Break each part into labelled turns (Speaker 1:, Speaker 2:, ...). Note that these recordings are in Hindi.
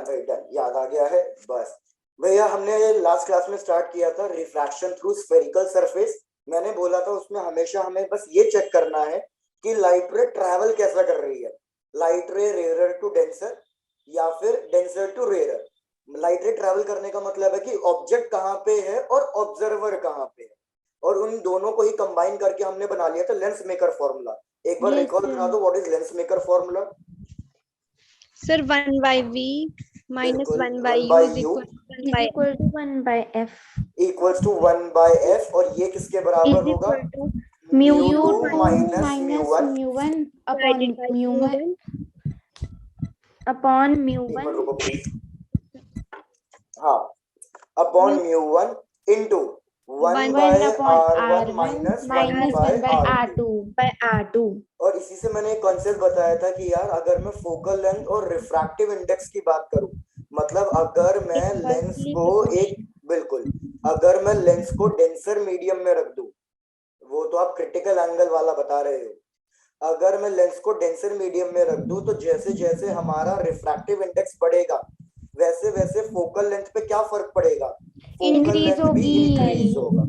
Speaker 1: भाई डन, याद आ गया है बस। भैया हमने लास्ट क्लास में स्टार्ट किया था रिफ्रैक्शन थ्रू स्फेरिकल सरफेस। मैंने बोला था उसमें हमेशा हमें बस ये चेक करना है कि लाइट रे ट्रैवल कैसा कर रही है, लाइट रे रेयर टू डेंसर या फिर denser to rarer. Light ray travel करने का मतलब है कि ऑब्जेक्ट कहाँ पे है और ऑब्जर्वर कहाँ पे है, और उन दोनों को ही कंबाइन करके हमने बना लिया था लेंस मेकर फॉर्मूला। एक बार रिकॉल करा दो what is lens maker formula.
Speaker 2: Sir 1/v minus
Speaker 1: बिल्कुल
Speaker 2: 1/u is equal to
Speaker 3: 1/f
Speaker 1: equals to 1/f, और ये किसके बराबर होगा?
Speaker 2: mu2
Speaker 1: mu2 minus
Speaker 3: minus
Speaker 1: mu1
Speaker 3: mu1 upon
Speaker 2: divided by
Speaker 3: mu1 upon
Speaker 1: एक मिनट
Speaker 3: mu1
Speaker 1: रुको प्लीज। हाँ, upon mu1 into 1 by r1 minus 1 by r2।
Speaker 3: by r2।
Speaker 1: और इसी से मैंने एक कॉन्सेप्ट बताया था कि यार अगर मैं फोकल लेंथ और रिफ्रैक्टिव इंडेक्स की बात करूं, मतलब अगर मैं लेंस को एक, बिल्कुल, अगर मैं लेंस को डेंसर मीडियम में रख दूं, वो तो आप क्रिटिकल एंगल वाला बता रहे हो, अगर मैं लेंस को डेंसर मीडियम में रख दूं तो जैसे जैसे हमारा रिफ्रैक्टिव इंडेक्स बढ़ेगा वैसे वैसे फोकल लेंथ पे क्या फर्क पड़ेगा? फोकल लेंथ भी इंक्रीज होगा।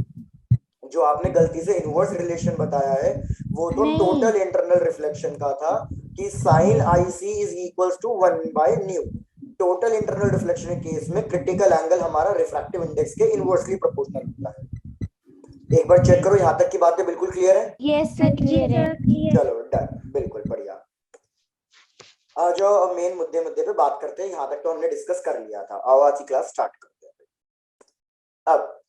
Speaker 1: जो आपने गलती से इनवर्स रिलेशन बताया है वो तो टोटल इंटरनल रिफ्लेक्शन का था कि sine IC is equals to 1/ν। Total internal reflection के केस में क्रिटिकल एंगल हमारा रिफ्रैक्टिव इंडेक्स के इनवर्सली प्रोपोर्शनल होता है। एक बार चेक करो, यहाँ तक की बातें बिल्कुल क्लियर है?
Speaker 3: यस सर क्लियर है।
Speaker 1: चलो डन, बिल्कुल बढ़िया। आ जाओ अब मेन मुद्दे पे बात करते हैं। यहाँ तक तो हमने डिस्कस कर लिया था, आओ आज की क्लास स्टार्ट करते हैं। अब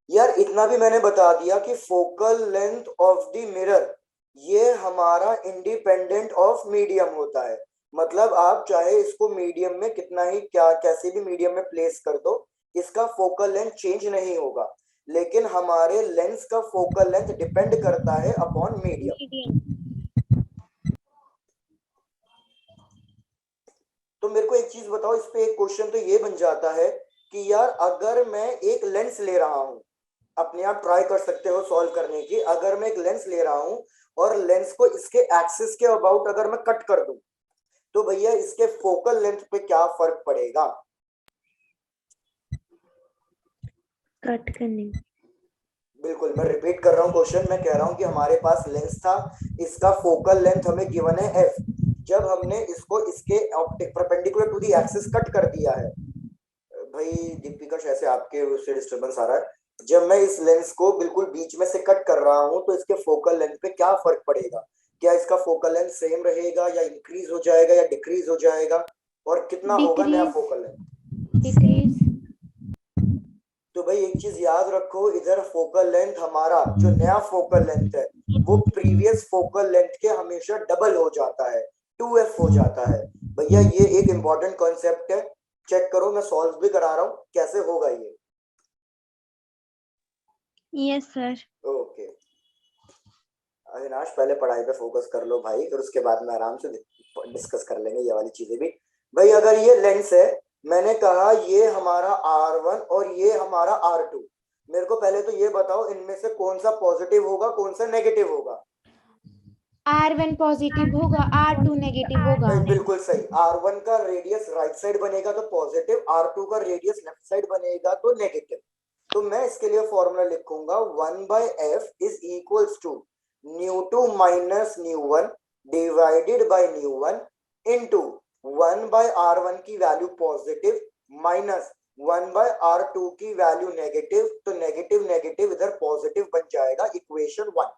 Speaker 1: यार इतना भी मैंने बता दिया कि focal length of the mirror ये हमारा इंडिपेंडेंट ऑफ मीडियम होता है। मतलब आप चाहे इसको मीडियम में कितना ही क्या कैसे भी मीडियम में प्लेस कर दो, इसका फोकल लेंथ चेंज नहीं होगा, लेकिन हमारे लेंस का फोकल लेंथ डिपेंड करता है अपॉन मीडियम। तो मेरे को एक चीज बताओ, इस पे एक क्वेश्चन तो ये बन जाता है कि यार अगर मैं एक लेंस ले रहा हूं, अपने आप ट्राई कर सकते हो सॉल्व करने की, अगर मैं एक लेंस ले रहा हूं और लेंस को इसके एक्सिस के अबाउट अगर मैं कट कर दूं तो भैया इसके फोकल लेंथ पे क्या फर्क पड़ेगा?
Speaker 3: कट करने।
Speaker 1: बिल्कुल, मैं रिपीट कर रहा हूं क्वेश्चन। मैं कह रहा हूं कि हमारे पास लेंस था, इसका फोकल लेंथ हमें गिवन है f। जब हमने इसको इसके optic perpendicular to the axis cut कर दिया है, भाई दीपिका शायद से आपके उससे डिस्टरबेंस आ रहा है, जब मैं इस लेंस को बिल्कुल बीच में से कट कर रहा हूं तो इसके फोकल लेंथ पे क्या फर्क पड़ेगा? क्या इसका फोकल लेंथ सेम रहेगा या इंक्रीज हो जाएगा या डिक्रीज हो जाएगा, और कितना होगा नया फोकल लेंथ?
Speaker 3: डिक्रीज।
Speaker 1: तो भाई एक चीज याद रखो, इधर फोकल लेंथ हमारा जो नया फोकल लेंथ है वो प्रीवियस फोकल लेंथ के हमेशा डबल हो जाता है, 2f हो जाता है। भैया ये एक इंपॉर्टेंट कॉन्सेप्ट है, चेक करो, मैं सॉल्व भी करा रहा हूं कैसे होगा ये।
Speaker 2: Yes sir.
Speaker 1: ओके अविनाश, पहले पढ़ाई पे फोकस कर लो भाई, फिर उसके बाद में आराम से डिस्कस कर लेंगे ये वाली चीजें भी। भाई अगर ये लेंस है, मैंने कहा ये हमारा R1 और ये हमारा R2, मेरे को पहले तो ये बताओ इनमें से कौन सा पॉजिटिव होगा कौन सा नेगेटिव होगा?
Speaker 3: R1 पॉजिटिव होगा, R2 नेगेटिव होगा।
Speaker 1: बिल्कुल सही, R1 का रेडियस राइट साइड बनेगा तो पॉजिटिव, R2 का रेडियस लेफ्ट साइड बनेगा तो नेगेटिव। तो मैं इसके लिए फॉर्मूला लिखूंगा 1/f is equals to ν2 minus ν1 divided by ν1 into 1/r1 की वैल्यू पॉजिटिव माइनस 1/r2 की वैल्यू नेगेटिव, तो नेगेटिव नेगेटिव इधर पॉजिटिव बन जाएगा, इक्वेशन 1।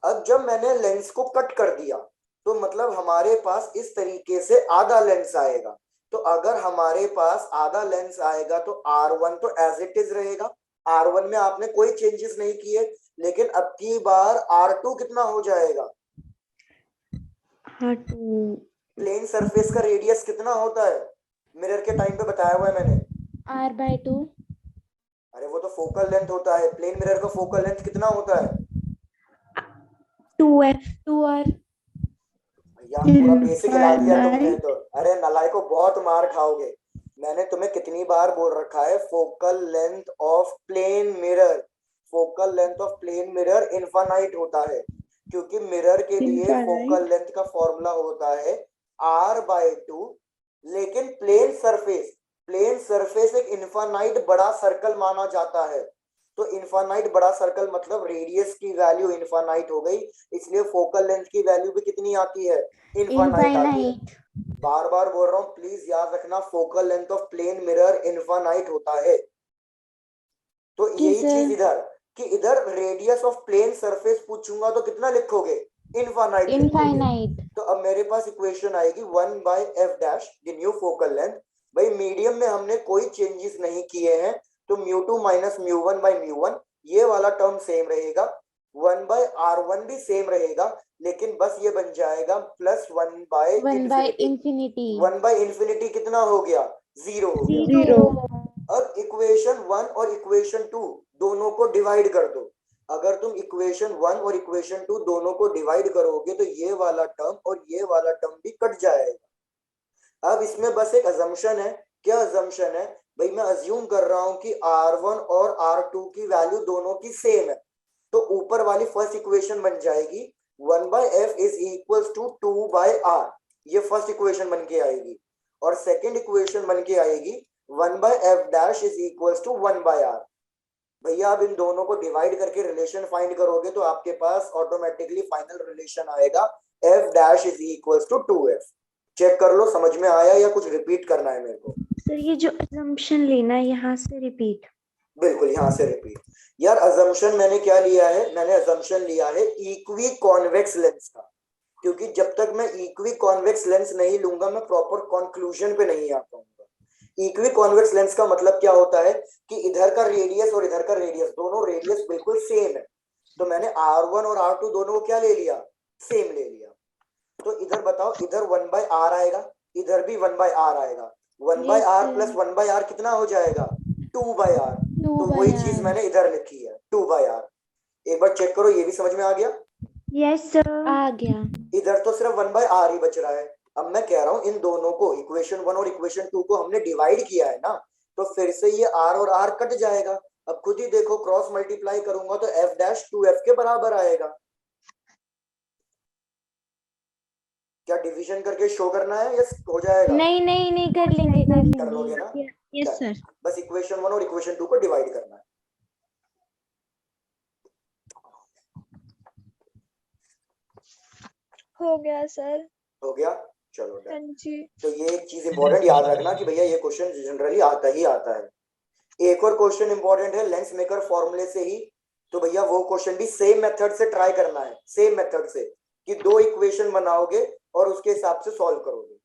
Speaker 1: अब जब मैंने लेंस को कट कर दिया तो मतलब हमारे पास इस तरीके से आधा लेंस आएगा। तो अगर हमारे पास आधा लेंस आएगा तो R1 तो एज इट इज रहेगा, R1 में आपने कोई चेंजेस नहीं किए, लेकिन अब की बार R2 कितना हो जाएगा? प्लेन सरफेस का रेडियस कितना होता है मिरर के टाइम पे बताया हुआ है मैंने,
Speaker 3: R/2।
Speaker 1: अरे वो तो फोकल लेंथ होता है, प्लेन मिरर का फोकल लेंथ कितना होता है?
Speaker 3: 2f 2r।
Speaker 1: भैया पूरा बेसिक हिला दिया तुमने तो, अरे नलायको बहुत मार खाओगे। मैंने तुम्हें कितनी बार बोल रखा है focal length of plane mirror, focal length of plane mirror infinite होता है, क्योंकि मिरर के लिए फोकल लेंथ का फॉर्मूला होता है R/2 लेकिन प्लेन सरफेस एक इनफाइनाइट बड़ा सर्कल माना जाता है। तो इनफाइनाइट बड़ा सर्कल मतलब रेडियस की वैल्यू इनफाइनाइट हो गई, इसलिए फोकल लेंथ की वैल्यू भी कितनी आती है, इनफाइनाइट आती है। बार बार बोल रहा हूं, प्लीज याद रखना, focal length of plane mirror infinite होता है। तो यही चीज इधर कि इधर रेडियस ऑफ प्लेन सरफेस पूछूंगा तो कितना लिखोगे, इनफाइनाइट लिखोगे। तो अब मेरे पास इक्वेशन आएगी 1/f dash the new focal length. भाई मीडियम में हमने कोई चेंजेस नहीं किए हैं, तो μ2 माइनस μ1 बाई μ1 ये वाला टर्म सेम रहेगा, 1/r1 भी सेम रहेगा, लेकिन बस ये बन जाएगा प्लस 1/इंफिनिटी। कितना हो गया, 0 हो गया। अब इक्वेशन 1 और इक्वेशन 2 दोनों को डिवाइड कर दो। अगर तुम इक्वेशन 1 और इक्वेशन 2 दोनों को डिवाइड करोगे तो ये वाला टर्म और ये वाला टर्म भी कट जाएगा। अब इसमें बस एक अजम्पशन है। क्या अजम्पशन है भाई, मैं अज्यूम कर रहा हूं कि R1 और R2 की वैल्यू दोनों की सेम है, तो ऊपर वाली फर्स्ट इक्वेशन बन जाएगी 1/f is equals to 2/r। ये फर्स्ट इक्वेशन बन के आएगी। और सेकंड इक्वेशन बन के आएगी 1/f dash is equals to 1/r। भैया आप इन दोनों को डिवाइड करके रिलेशन फाइंड करोगे तो आपके पास ऑटोमेटिकली फाइनल रिलेशन आएगा f dash is equals to 2f। Check कर लो समझ में आया या कुछ रिपीट करना है मेरे को।
Speaker 2: सर ये जो assumption लेना है यहाँ से रिपीट।
Speaker 1: बिल्कुल यहाँ से रिपीट। यार अजम्पशन मैंने क्या लिया है, मैंने अजम्पशन लिया है इक्वी कॉन्वेक्स लेंस का, क्योंकि जब तक मैं इक्वी कॉन्वेक्स लेंस नहीं लूंगा मैं प्रॉपर कंक्लूजन पे नहीं आ पाऊंगा। इक्वी कॉन्वेक्स लेंस का मतलब क्या होता है कि इधर का रेडियस और इधर का रेडियस, दोनों रेडियस बिल्कुल सेम है, तो मैंने R1 और R2 दोनों को क्या ले लिया, सेम ले लिया। तो इधर बताओ, इधर 1/r आएगा, इधर भी 1/r आएगा, 1/r प्लस 1/r कितना हो जाएगा, 2/r। तो वही चीज मैंने इधर लिखी है 2/r। एक बार चेक करो ये भी समझ में आ गया।
Speaker 2: यस सर
Speaker 3: आ गया।
Speaker 1: इधर तो सिर्फ 1/r ही बच रहा है। अब मैं कह रहा हूं इन दोनों को, इक्वेशन 1 और इक्वेशन 2 को हमने डिवाइड किया है ना, तो फिर से ये r और r कट जाएगा। अब खुद ही देखो, क्रॉस मल्टीप्लाई करूंगा तो f डैश 2f के बराबर आएगा। क्या डिवीजन करके शो करना है या हो जाएगा?
Speaker 3: नहीं कर लेंगे
Speaker 1: कर लोगे ना?
Speaker 2: Yes sir.
Speaker 1: बस इक्वेशन 1 और इक्वेशन 2 को डिवाइड करना है।
Speaker 2: हो गया सर।
Speaker 1: हो गया, चलो
Speaker 2: हाँ
Speaker 1: डन।
Speaker 2: जी।
Speaker 1: तो ये एक चीज इंपॉर्टेंट याद रखना कि भैया ये क्वेश्चन जनरली आता ही आता है। एक और क्वेश्चन इंपॉर्टेंट है लेंस मेकर फॉर्मूले से ही, तो भैया वो क्वेश्चन भी सेम मेथड से ट्राई करना है, सेम मेथड से कि दो इक्वेशन बनाओगे और उसके हिसाब से सॉल्व करोगे।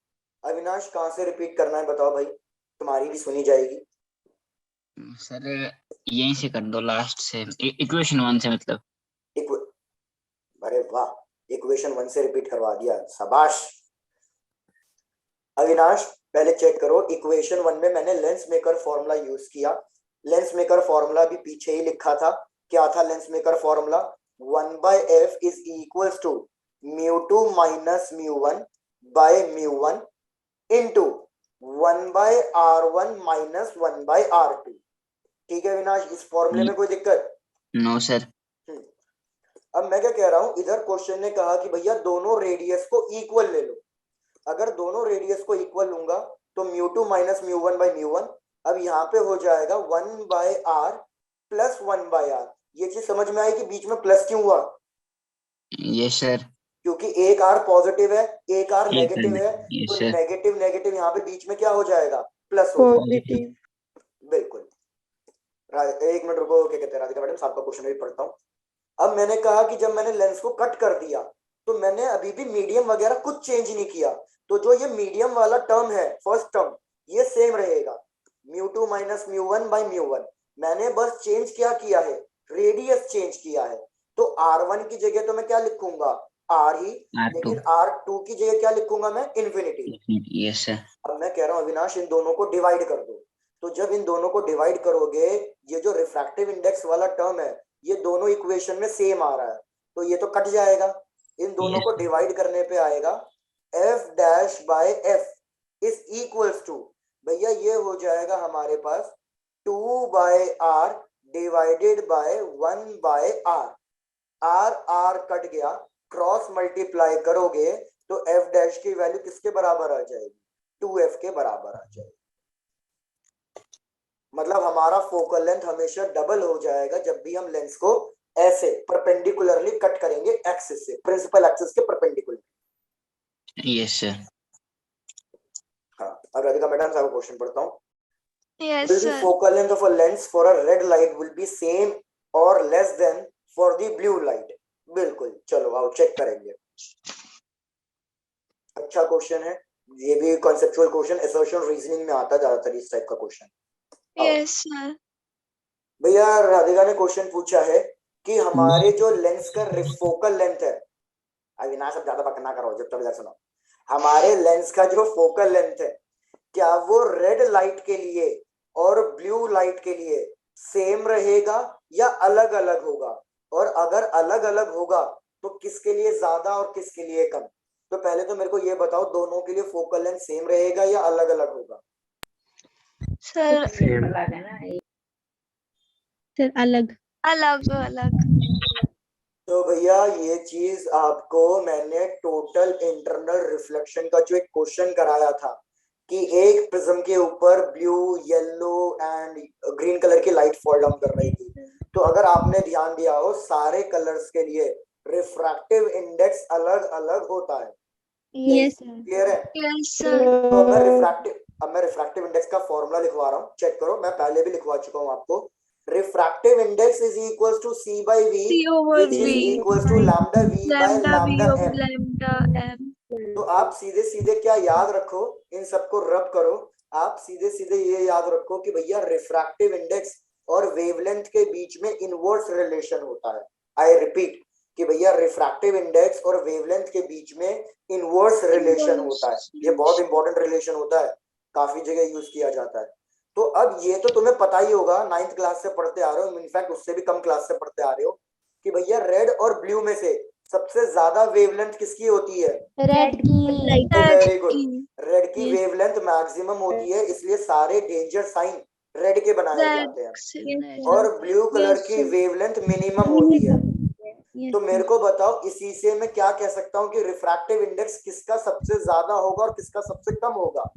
Speaker 1: अविनाश कहाँ से रिपीट करना है बताओ भाई, तुम्हारी भी सुनी जाएगी।
Speaker 4: सर यहीं से कर दो, लास्ट से, इक्वेशन 1 से मतलब।
Speaker 1: अरे वाह, इक्वेशन 1 से रिपीट करवा दिया, शाबाश। अविनाश पहले चेक करो, इक्वेशन 1 में मैंने लेंस मेकर फॉर्मूला यूज किया। लेंस मेकर फॉर्मूला भी पीछे ही लिखा था। क्या था lens maker formula, 1/f is equals to μ2 minus μ1 by μ1 into 1/r1 minus 1/r2। ठीक है अविनाश, इस फॉर्मूले में कोई दिक्कत?
Speaker 4: No sir.
Speaker 1: अब मैं क्या कह रहा हूं, इधर क्वेश्चन ने कहा कि भैया दोनों रेडियस को इक्वल ले लो। अगर दोनों रेडियस को इक्वल लूंगा तो μ2 माइनस μ1 बाई μ1, अब यहाँ पे हो जाएगा 1/r प्लस 1/r। ये चीज समझ में आई कि बीच में प्लस क्यों हुआ?
Speaker 4: Yes sir.
Speaker 1: क्योंकि एक r पॉजिटिव है, एक r नेगेटिव है,
Speaker 4: yes,
Speaker 1: तो नेगेटिव नेगेटिव यहाँ पे बीच में क्या हो जाएगा, प्लस हो जाएगा। बिल्कुल। एक मिनट रुको, क्या कहते हैं राधिका मैडम, आपका क्वेश्चन भी पढ़ता हूँ। अब मैंने कहा कि जब मैंने लेंस को कट कर दिया तो मैंने अभी भी मीडियम वगैरह कुछ चेंज नहीं किया, तो जो ये मीडियम वाला टर्म है, फर्स्ट टर्म, ये सेम रहेगा, μ2 माइनस μ1 बाई μ1। मैंने बस चेंज क्या किया है, रेडियस चेंज किया है। तो R1 की जगह तो मैं क्या लिखूंगा, R ही, लेकिन R2 की जगह क्या लिखूंगा मैं, इन्फिनिटी।
Speaker 4: Yes sir.
Speaker 1: अब मैं कह रहा हूँ अविनाश इन दोनों को डिवाइड कर दो। तो जब इन दोनों को डिवाइड करोगे, ये जो रिफ्रैक्टिव इंडेक्स वाला टर्म है ये दोनों इक्वेशन में सेम आ रहा है, तो ये तो कट जाएगा। इन दोनों को डिवाइड करने पे आएगा f dash by f is equals to, भैया ये हो जाएगा हमारे पास 2/r divided by 1/r। r cut गया, क्रॉस मल्टीप्लाई करोगे तो f डैश की वैल्यू किसके बराबर आ जाएगी, 2f के बराबर आ जाएगी। मतलब हमारा फोकल लेंथ हमेशा डबल हो जाएगा जब भी हम लेंस को ऐसे परपेंडिकुलरली कट करेंगे एक्सिस से, प्रिंसिपल एक्सिस के परपेंडिकुलर।
Speaker 4: Yes sir.
Speaker 1: हाँ, अब राधिका मैडम साहब क्वेश्चन पढ़ता हूँ।
Speaker 5: Yes,
Speaker 1: Will the
Speaker 5: sir.
Speaker 1: focal length of a lens for a red light will be same or less than for the blue light? बिल्कुल, चलो आओ चेक करेंगे। अच्छा क्वेश्चन है ये भी, कॉन्सेप्चुअल क्वेश्चन, असर्शन रीजनिंग में आता ज्यादातर इस टाइप का क्वेश्चन।
Speaker 5: Yes, sir.
Speaker 1: भैया राधिका ने क्वेश्चन पूछा है कि हमारे जो लेंस का फोकल लेंथ है, अभी ना सब ज्यादा बकना करो जब तक इधर सुनो, हमारे लेंस का जो फोकल लेंथ है क्या वो रेड लाइट के लिए और ब्लू लाइट के लिए सेम रहेगा या अलग अलग होगा, और अगर अलग अलग होगा तो किसके लिए ज्यादा और किसके लिए कम। तो पहले तो मेरे को ये बताओ दोनों के लिए फोकल लेंथ सेम रहेगा या अलग अलग होगा।
Speaker 5: Sir,
Speaker 3: सर अलग
Speaker 5: अलग अलग।
Speaker 1: तो भैया ये चीज आपको मैंने टोटल इंटरनल रिफ्लेक्शन का जो एक क्वेश्चन कराया था कि एक प्रिज्म के ऊपर blue, yellow and green colour की लाइट फॉल डाउन कर रही थी, तो अगर आपने ध्यान दिया हो सारे कलर्स के लिए रिफ्रैक्टिव इंडेक्स अलग अलग होता है।
Speaker 3: यस सर
Speaker 1: क्लियर है?
Speaker 5: Yes, sir.
Speaker 1: तो मैं रिफ्रैक्टिव इंडेक्स का फॉर्मूला लिखवा रहा हूँ, चेक करो, मैं पहले भी लिखवा चुका हूँ आपको। Refractive index is equal to C by V,
Speaker 5: C over
Speaker 1: which is
Speaker 5: V.
Speaker 1: equals to lambda V by
Speaker 5: Lambda V
Speaker 1: lambda
Speaker 5: over
Speaker 1: M।
Speaker 5: lambda M.
Speaker 1: तो आप सीधे सीधे क्या याद रखो, इन सबको रब करो, आप सीधे सीधे ये याद रखो कि भैया रिफ्रैक्टिव इंडेक्स और वेवलेंथ के बीच में इनवर्स रिलेशन होता है। आई रिपीट कि भैया रिफ्रैक्टिव इंडेक्स और वेवलेंथ के बीच में इनवर्स रिलेशन होता है। ये बहुत इंपॉर्टेंट रिलेशन होता है, काफी जगह यूज किया जाता है। तो अब ये तो तुम्हें पता ही होगा, 9th क्लास से पढ़ते आ रहे हो, इनफैक्ट उससे भी कम क्लास से पढ़ते आ रहे हो कि भैया रेड और ब्लू में से सबसे ज्यादा वेवलेंथ किसकी होती है?
Speaker 3: रेड की
Speaker 1: वेरी गुड, रेड की वेवलेंथ मैक्सिमम होती है, इसलिए सारे डेंजर साइन रेड के बनाए जाते हैं, और ब्लू कलर की वेवलेंथ मिनिमम होती है। तो मेरे को बताओ इसी से मैं क्या कह सकता हूँ कि रिफ्रैक्टिव इंडेक्स किसका सबसे ज्यादा होगा और किसका सबसे कम होगा?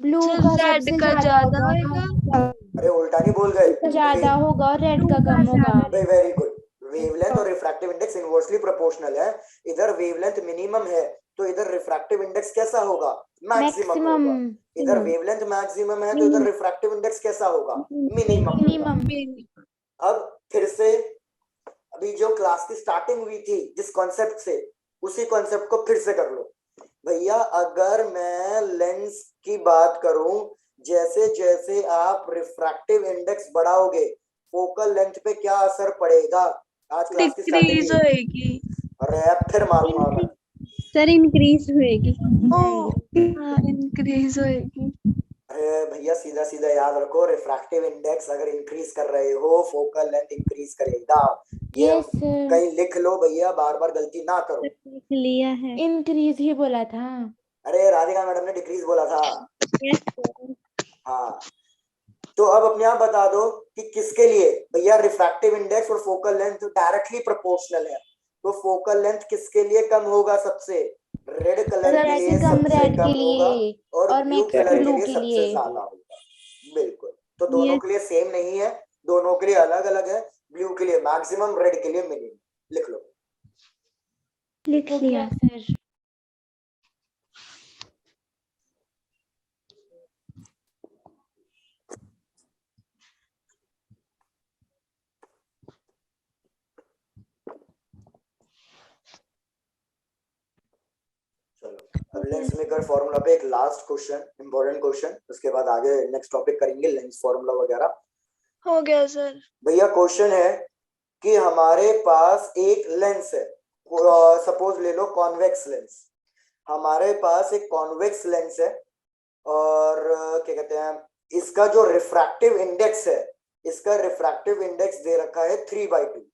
Speaker 3: ब्लू
Speaker 5: Sir,
Speaker 3: का
Speaker 5: red
Speaker 3: सबसे
Speaker 5: का
Speaker 3: ज्यादा
Speaker 5: ज्यादा
Speaker 3: होगा,
Speaker 5: होगा।
Speaker 1: अरे उल्टा नहीं बोल गए,
Speaker 3: ज्यादा होगा और रेड का कम होगा।
Speaker 1: वेरी गुड, वेवलेंथ और रिफ्रैक्टिव इंडेक्स इनवर्सली प्रोपोर्शनल है। इधर वेवलेंथ मिनिमम है तो इधर रिफ्रैक्टिव इंडेक्स कैसा होगा? मैक्सिमम होगा। इधर वेवलेंथ मैक्सिमम है तो इधर रिफ्रैक्टिव इंडेक्स कैसा होगा? मिनिमम होगा। अब फिर से अभी जो क्लास की स्टार्टिंग हुई थी जिस कॉन्सेप्ट से, उसी कॉन्सेप्ट को फिर से कर लो भैया। अगर मैं लेंस की बात करूं, जैसे जैसे आप रिफ्रैक्टिव इंडेक्स बढ़ाओगे फोकल लेंथ पे क्या असर पड़ेगा? आज क्लास की स्टार्टिंग
Speaker 5: डिक्रीज होएगी।
Speaker 1: अरे फिर मारूंगा मैं।
Speaker 3: सर इंक्रीज होएगी।
Speaker 5: इंक्रीज होएगी।
Speaker 1: अरे भैया सीधा सीधा याद रखो, रिफ्रैक्टिव इंडेक्स अगर इंक्रीज कर रहे हो फोकल लेंथ इंक्रीज करेगा। ये कहीं लिख लो भैया, बार बार गलती ना करो।
Speaker 3: लिख लिया है, इंक्रीज ही बोला था।
Speaker 1: अरे राधिका मैडम ने डिक्रीज बोला था। हाँ, तो अब अपने आप बता दो कि किसके लिए भैया रिफ्रैक्टिव इंडेक्स और फोकल लेंथ डायरेक्टली प्रोपोर्शनल है, तो फोकल लेंथ किसके लिए कम होगा? सबसे रेड कलर के लिए सबसे कम होगा और ब्लू कलर के लिए सबसे ज्यादा होगा। बिल्कुल, तो दोनों के लिए सेम नहीं है, दोनों के लिए अलग अलग है। ब्लू के लिए मैक्सिमम, रेड के लिए मिनिमम। लिख लो।
Speaker 2: लिख लिया
Speaker 3: सर।
Speaker 1: अब लेंस मेकर फॉर्मूला पे एक लास्ट क्वेश्चन, इंपॉर्टेंट क्वेश्चन, उसके बाद आगे नेक्स्ट टॉपिक करेंगे लेंस फॉर्मूला वगैरह।
Speaker 5: हो गया सर।
Speaker 1: भैया क्वेश्चन है कि हमारे पास एक लेंस है, सपोज ले लो कॉन्वेक्स लेंस। हमारे पास एक कॉन्वेक्स लेंस है और क्या कहते हैं, इसका जो रिफ्रैक्टिव इंडेक्स है, इसका रिफ्रैक्टिव इंडेक्स दे रखा है 3/2।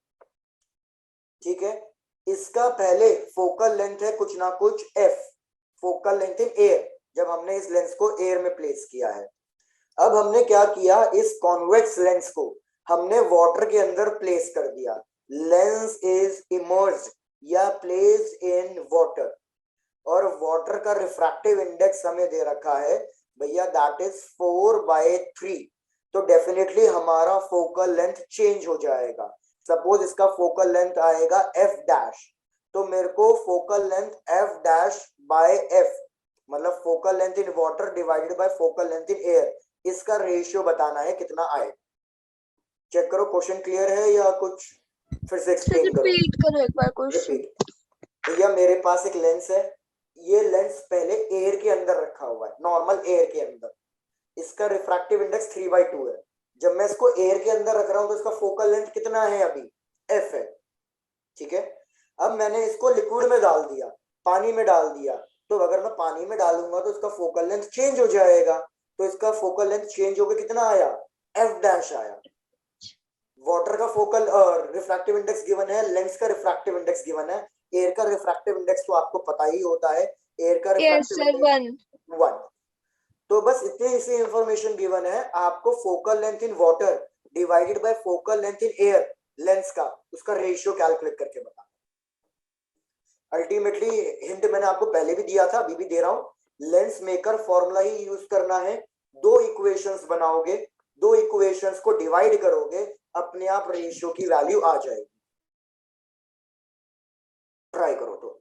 Speaker 1: ठीक है, इसका पहले फोकल लेंथ है कुछ ना कुछ f, focal length in air, जब हमने इस लेंस को एयर में प्लेस किया है। अब हमने क्या किया, इस कॉन्वेक्स लेंस को हमने वाटर के अंदर प्लेस कर दिया। लेंस इज इमर्ज्ड या प्लेस्ड इन वाटर, और वाटर वाटर का रिफ्रैक्टिव इंडेक्स हमें दे रखा है भैया, दैट इज 4/3, तो डेफिनेटली हमारा फोकल लेंथ चेंज हो जाएगा। सपोज इसका फोकल लेंथ आएगा f डैश, तो मेरे को focal length f dash by f, मतलब focal length in water divided by focal length in air, इसका रेशियो बताना है कितना आए। चेक करो क्वेश्चन क्लियर है या कुछ फिर से एक्सप्लेन करो।
Speaker 5: रिपीट करो एक बार क्वेश्चन।
Speaker 1: रिपीट। भैया मेरे पास एक लेंस है, ये लेंस पहले एयर के अंदर रखा हुआ है, नॉर्मल एयर के अंदर, इसका रिफ्रैक्टिव इंडेक्स 3/2 है। जब मैं इसको एयर के अंदर रख रहा हूं तो इसका फोकल लेंथ कितना है अभी, f है, ठीक है। अब मैंने इसको लिक्विड में डाल दिया, पानी में डाल दिया, तो अगर मैं पानी में डालूंगा तो इसका फोकल लेंथ चेंज हो जाएगा, तो इसका फोकल लेंथ चेंज होकर कितना आया, f डैश आया। वाटर का फोकल रिफ्रैक्टिव इंडेक्स गिवन है, लेंस का रिफ्रैक्टिव इंडेक्स गिवन है, एयर का रिफ्रैक्टिव इंडेक्स तो आपको पता ही होता है, एयर का
Speaker 5: यस
Speaker 1: रिफ्रैक्टिव
Speaker 5: सर,
Speaker 1: इंडेक्स
Speaker 5: 1।
Speaker 1: 1। तो बस इतने इसी इंफॉर्मेशन गिवन है, आपको focal length in water divided by focal length in air, lens का उसका रेशियो कैलकुलेट करके बता। अल्टीमेटली हिंट मैंने आपको पहले भी दिया था, अभी भी दे रहा हूं, लेंस मेकर फॉर्मूला ही यूज करना है। दो इक्वेशंस बनाओगे, दो इक्वेशंस को डिवाइड करोगे, अपने आप रेशियो की वैल्यू आ जाएगी। ट्राई करो तो।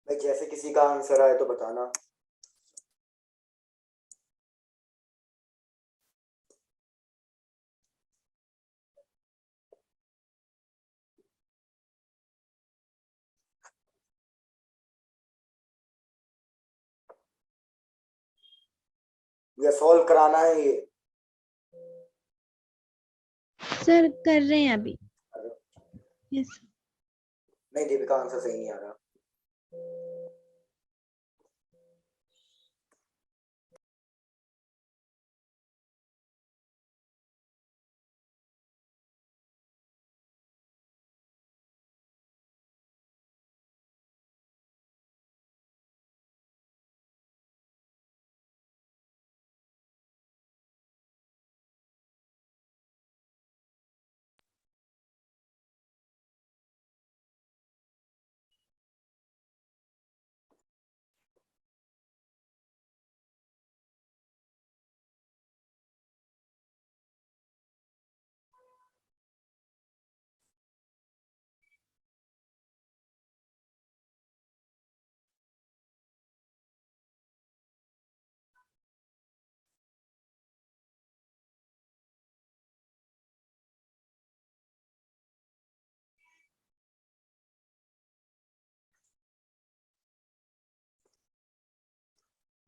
Speaker 1: भाई जैसे किसी का आंसर आए तो बताना। या सॉल्व कराना है ये?
Speaker 3: सर कर रहे हैं अभी। यस।
Speaker 1: नहीं दीपिका, आंसर सही नहीं आ रहा।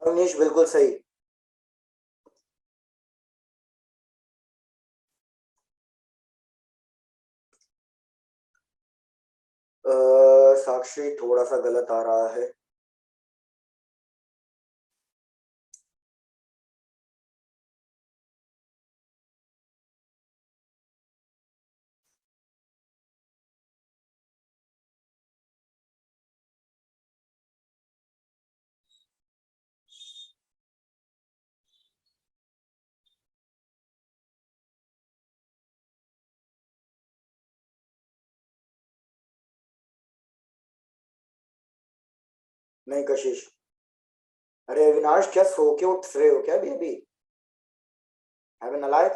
Speaker 1: अवनीश बिल्कुल सही। साक्षी थोड़ा सा गलत आ रहा है। नहीं कशिश, अरे अविनाश क्या सो के उठ रहे हो क्या अभी? हैव नालायक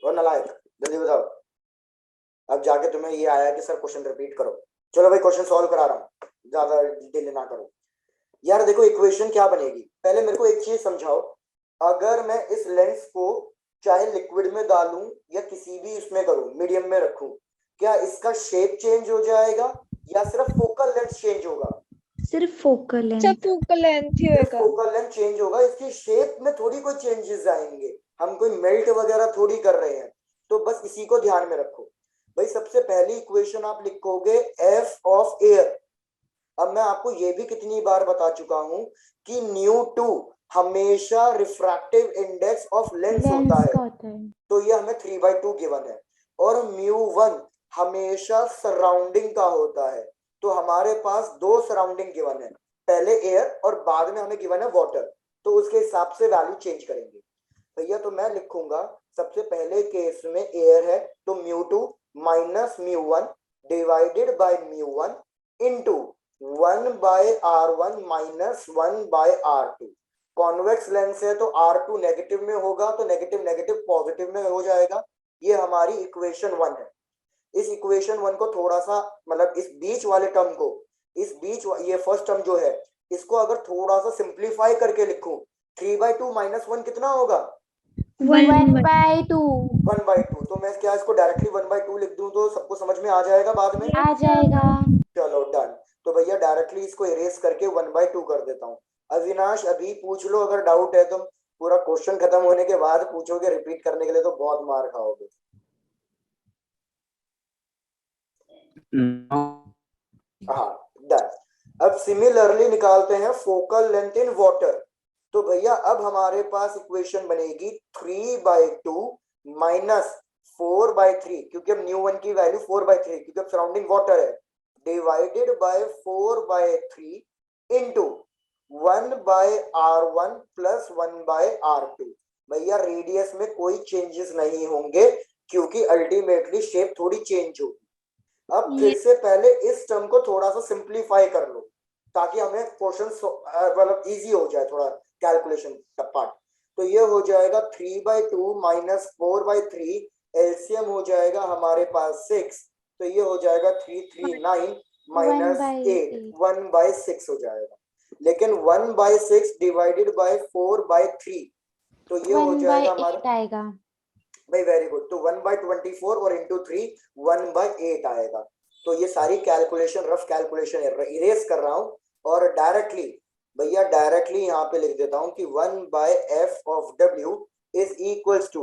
Speaker 1: और नालायक, जल्दी बताओ। अब जाके तुम्हें ये आया कि सर क्वेश्चन रिपीट करो। चलो भाई क्वेश्चन सॉल्व करा रहा हूँ, ज्यादा डिले ना करो। यार देखो इक्वेशन क्या बनेगी, पहले मेरे को एक चीज समझाओ। अगर मैं इस लेंस को चाहे लिक्विड में डालूं या किसी भी इसमें करूं, मीडियम में रखूं, क्या इसका शेप चेंज हो जाएगा या सिर्फ फोकल लेंथ चेंज होगा?
Speaker 2: सिर्फ फोकल
Speaker 5: सब
Speaker 2: लेंथ।
Speaker 5: फोकल लेंथ ही
Speaker 1: सिर्फ
Speaker 5: होएगा।
Speaker 1: फोकल लेंथ चेंज होगा, इसकी शेप में थोड़ी कोई चेंजेस आएंगे। हम कोई मेल्ट वगैरह थोड़ी कर रहे हैं, तो बस इसी को ध्यान में रखो। भाई सबसे पहली इक्वेशन आप लिखोगे एफ ऑफ एयर। अब मैं आपको ये भी कितनी बार बता चुका हूं कि ν2 हमेशा रिफ्रैक्टिव इंडेक्स ऑफ लेंस होता
Speaker 3: लेंस
Speaker 1: है,
Speaker 3: का होता है।
Speaker 1: तो ये हमें 3/2 गिवन है। और µ1 हमेशा सराउंडिंग का होता है, तो हमारे पास दो सराउंडिंग गिवन है, पहले एयर और बाद में हमें गिवन है वाटर, तो उसके हिसाब से वैल्यू चेंज करेंगे। भैया तो मैं लिखूंगा सबसे पहले केस में एयर है तो µ2 minus µ1 divided by µ1 into 1/r1 minus 1/r2। Convex lens है तो R2 नेगेटिव में होगा, तो नेगेटिव नेगेटिव पॉजिटिव में हो जाएगा। ये हमारी इक्वेशन 1 है। इस इक्वेशन 1 को थोड़ा सा मतलब इस बीच वाले टर्म को, इस बीच ये फर्स्ट टर्म जो है इसको अगर थोड़ा सा सिंप्लीफाई करके लिखूं, 3/2 माइनस 1 कितना होगा?
Speaker 3: 1/2
Speaker 1: 1/2। तो मैं क्या इसको डायरेक्टली 1/2 लिख दूं तो सबको समझ में आ जाएगा बाद में?
Speaker 3: आ जाएगा।
Speaker 1: चलो डन। तो भैया डायरेक्टली इसको इरेज करके 1/2 कर देता हूँ। अविनाश अभी पूछ लो अगर डाउट है, तो पूरा क्वेश्चन खत्म होने के बाद पूछोगे, रिपीट करने के लिए तो बहुत मार खाओगे। हाँ डन। अब सिमिलरली निकालते हैं फोकल लेंथ इन वाटर। तो भैया अब हमारे पास इक्वेशन बनेगी 3/2 माइनस 4/3, क्योंकि अब ν1 की वैल्यू 4/3 क्योंकि अब सराउंडिंग वाटर है, divided by 4/3 into 1/r1 plus 1/r2। भैया रेडियस में कोई चेंजेस नहीं होंगे क्योंकि अल्टीमेटली शेप थोड़ी चेंज होगी। अब फिर से पहले इस टर्म को थोड़ा सा सिंप्लीफाई कर लो ताकि हमें क्वेश्चन मतलब इजी हो जाए थोड़ा कैलकुलेशन का पार्ट। तो ये हो जाएगा 3/2 माइनस 4/3, एलसीएम हो जाएगा हमारे पास 6, तो ये हो जाएगा 339 माइनस 8 1/6 हो जाएगा। लेकिन 1/6 डिवाइडेड बाय 4/3, तो ये हो जाएगा हमारा
Speaker 3: 1/8 आएगा।
Speaker 1: भाई वेरी गुड। तो 1/24 और इंटू 3 1/8 आएगा। तो ये सारी कैलकुलेशन रफ कैलकुलेशन इरेज कर रहा हूँ और डायरेक्टली भैया डायरेक्टली यहाँ पे लिख देता हूँ कि 1/f of w is equals to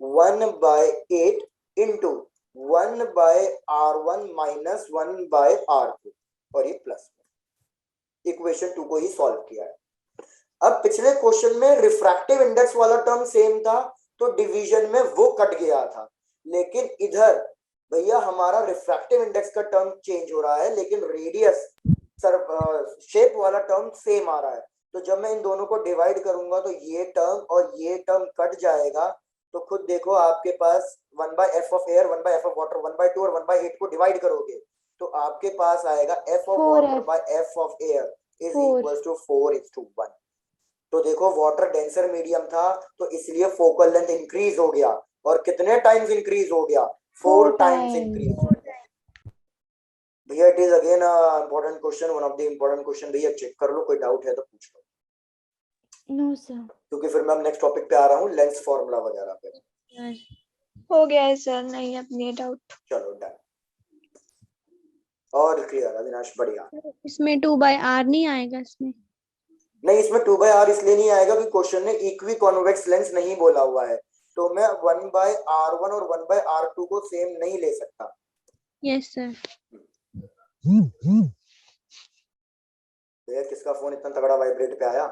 Speaker 1: 1/8 into 1/r1 minus 1/r2 और ये प्लस इक्वेशन 2 को ही सॉल्व किया है। अब पिछले क्वेश्चन में रिफ्रैक्टिव इंडेक्स वाला टर्म सेम था तो डिवीजन में वो कट गया था, लेकिन इधर भैया हमारा रिफ्रैक्टिव इंडेक्स का टर्म चेंज हो रहा है लेकिन रेडियस शेप वाला टर्म सेम आ रहा है। तो जब मैं इन दोनों को डिवाइड करूंगा तो ये टर्म और ये टर्म कट जाएगा, तो खुद देखो आपके पास 1/f of air 1/f of water 1/2 और 1/8 को डिवाइड करोगे तो आपके पास आएगा f of water by f of air is equals to 4:1। तो देखो वाटर डेंसर मीडियम था तो इसलिए फोकल लेंथ इंक्रीज हो गया, और कितने टाइम्स इंक्रीज हो गया? 4 टाइम्स इंक्रीज हो गया। भैया it is again important question, one of the important question. भैया चेक कर लो, कोई डाउट है तो पूछ लो।
Speaker 3: No sir.
Speaker 1: क्योंकि फिर मैं नेक्स्ट टॉपिक पे आ रहा हूँ, लेंस फॉर्मूला वगैरह पे।
Speaker 5: हो गया है सर, नहीं अपनी डाउट।
Speaker 1: चलो डन और क्लियर अविनाश, बढ़िया।
Speaker 6: इसमें 2/r नहीं आएगा इसमें?
Speaker 1: नहीं, इसमें 2/r इसलिए नहीं आएगा कि क्वेश्चन ने इक्वी कॉन्वेक्स लेंस नहीं बोला हुआ है, तो मैं 1/r1 और 1/r2 को सेम नहीं ले सकता।
Speaker 6: Yes sir.
Speaker 1: भैया किसका फोन इतना तगड़ा वाइब्रेट पे आया?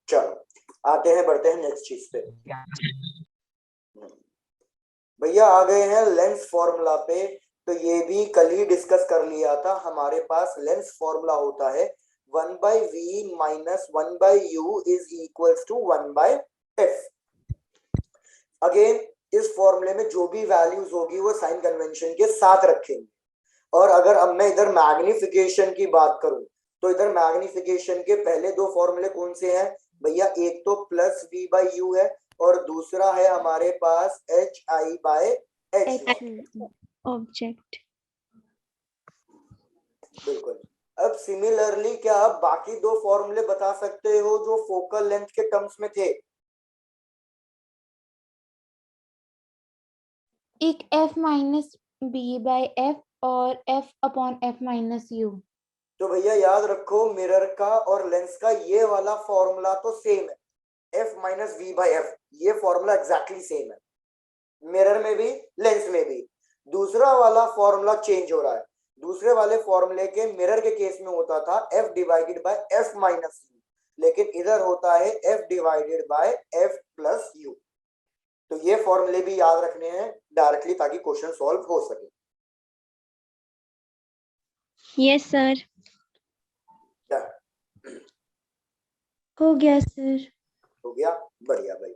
Speaker 1: चलो आते हैं, बढ़ते हैं नेक्स्ट चीज पे। भैया आ गए हैं लेंस फॉर्मूला पे। तो ये भी कल ही डिस्कस कर लिया था। हमारे पास लेंस फॉर्मूला होता है 1/v minus 1/u is equals to 1/f। Again इस फॉर्मूले में जो भी वैल्यूज होगी वो साइन कन्वेंशन के साथ रखेंगे। और अगर अब मैं इधर मैग्निफिकेशन की बात करूं तो इधर मैग्निफिकेशन के पहले दो फॉर्मूले कौन से हैं भैया? एक तो प्लस वी बाई यू है और दूसरा है हमारे पास H I by H.
Speaker 6: Object.
Speaker 1: बिल्कुल। अब सिमिलरली क्या आप बाकी दो फॉर्मूले बता सकते हो जो फोकल लेंथ के टर्म्स में थे?
Speaker 3: एक F minus B by F और F upon F minus U.
Speaker 1: तो भैया याद रखो मिरर का और लेंस का ये वाला फॉर्मूला तो सेम है, F minus V by F, ये फॉर्मूला एग्जैक्टली सेम है मिरर में भी लेंस में भी। दूसरा वाला फॉर्मूला चेंज हो रहा है। दूसरे वाले फॉर्मूले के मिरर के केस में होता था F divided by F minus you, लेकिन इधर होता है F divided by F plus you. तो ये फॉर्मूले भी याद रखने हैं डायरेक्टली ताकि क्वेश्चन सॉल्व हो सके।
Speaker 6: Yes sir.
Speaker 2: हो गया सर।
Speaker 1: हो गया, बढ़िया भाई।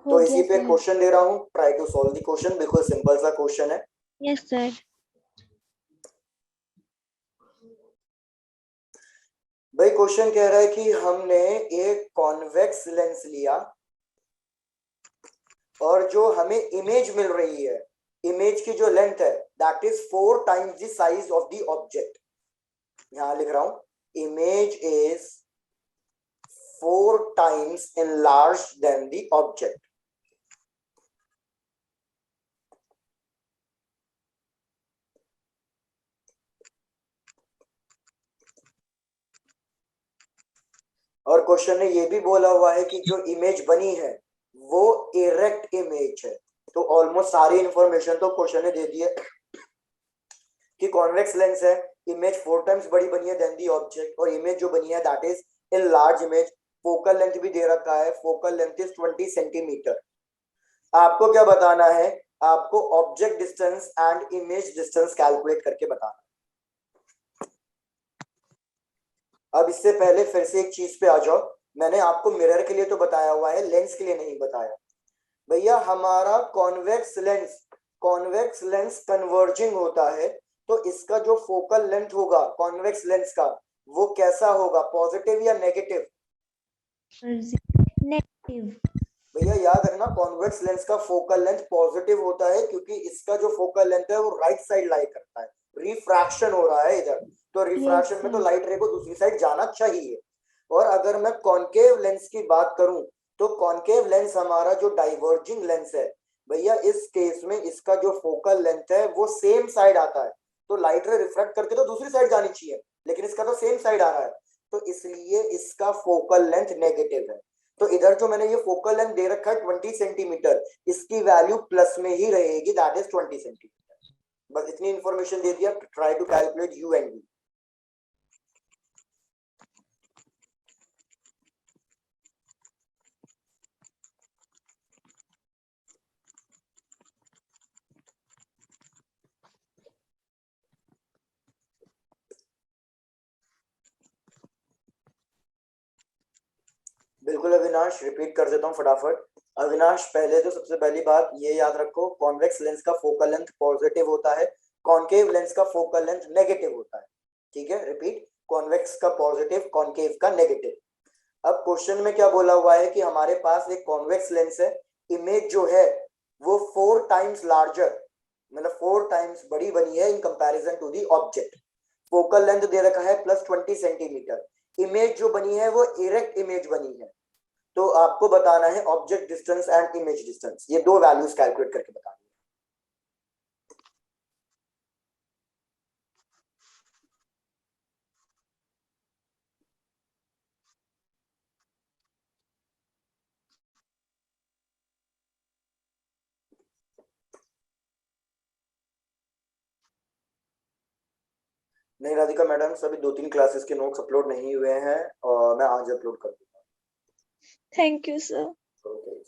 Speaker 3: हो
Speaker 1: तो इसी
Speaker 3: गया
Speaker 1: पे
Speaker 3: सर।
Speaker 1: क्वेश्चन दे रहा हूँ, try to solve the question, बिल्कुल सिंपल सा क्वेश्चन है।
Speaker 6: Yes sir.
Speaker 1: भाई क्वेश्चन कह रहा है कि हमने एक कॉन्वेक्स लेंस लिया और जो हमें इमेज मिल रही है, इमेज की जो लेंथ है that is 4 times the size of the object. यहां लिख रहा हूं image is 4 times enlarged than the object। और क्वेश्चन ने ये भी बोला हुआ है कि जो इमेज बनी है वो इरेक्ट इमेज है। तो ऑलमोस्ट सारी इंफॉर्मेशन तो क्वेश्चन ने दे दी है कि कॉन्वेक्स लेंस है, इमेज 4 टाइम्स बड़ी बनी है देन दी ऑब्जेक्ट, और इमेज जो बनी है that is in large image. Focal length भी दे रखा है, फोकल लेंथ इज 20 सेंटीमीटर। आपको क्या बताना है? आपको object distance and image distance calculate करके बताना। अब इससे पहले फिर से एक चीज पे आ जाओ, मैंने आपको मिरर के लिए तो बताया हुआ है, लेंस के लिए नहीं बताया। भैया हमारा कॉन्वेक्स लेंस कन्वर्जिंग होता है, तो इसका जो फोकल लेंथ होगा कॉन्वेक्स लेंस का वो कैसा होगा, पॉजिटिव या नेगेटिव?
Speaker 2: नेगेटिव।
Speaker 1: भैया याद रखना कॉन्वेक्स लेंस का फोकल लेंथ पॉजिटिव होता है क्योंकि इसका जो फोकल लेंथ है वो राइट साइड लाई करता है, रिफ्रैक्शन हो रहा है इधर, तो रिफ्रैक्शन में तो लाइट रे को दूसरी साइड जाना चाहिए। और अगर मैं कॉन्केव लेंस की बात करूं तो कॉन्केव लेंस हमारा जो डाइवर्जिंग लेंस है भैया, इस केस में इसका जो फोकल लेंथ है वो सेम साइड आता है, तो लाइट रे रिफ्रैक्ट करके तो दूसरी साइड जानी चाहिए, लेकिन इसका तो सेम साइड आ रहा है, तो इसलिए इसका फोकल लेंथ नेगेटिव है। तो इधर जो मैंने ये फोकल लेंथ दे रखा है 20 सेंटीमीटर, इसकी वैल्यू प्लस में ही रहेगी, दैट इज 20 सेंटीमीटर। बस इतनी इंफॉर्मेशन दे दिया, try to calculate U and V. बिल्कुल अविनाश, रिपीट कर देता हूँ फटाफट। अविनाश पहले तो सबसे पहली बात ये याद रखो, कॉन्वेक्स लेंस का फोकल लेंथ पॉजिटिव होता है, कॉन्केव लेंस का फोकल लेंथ नेगेटिव होता है। ठीक है, रिपीट, कॉन्वेक्स का पॉजिटिव, कॉन्केव का नेगेटिव। अब क्वेश्चन में क्या बोला हुआ है कि हमारे पास एक कॉन्वेक्स लेंस है, इमेज जो है वो 4 टाइम्स लार्जर, मतलब 4 टाइम्स बड़ी बनी है in comparison to the object. Focal length दे रखा है प्लस 20 सेंटीमीटर, इमेज जो बनी है वो इरेक्ट इमेज बनी है, तो आपको बताना है object distance and image distance, ये दो वैल्यूज कैलकुलेट करके बतानी है। नहीं राधिका मैडम, सभी 2-3 क्लासेस के नोट्स अपलोड नहीं हुए हैं और मैं आज अपलोड कर दूंगा।
Speaker 5: Thank you sir.
Speaker 1: Okay.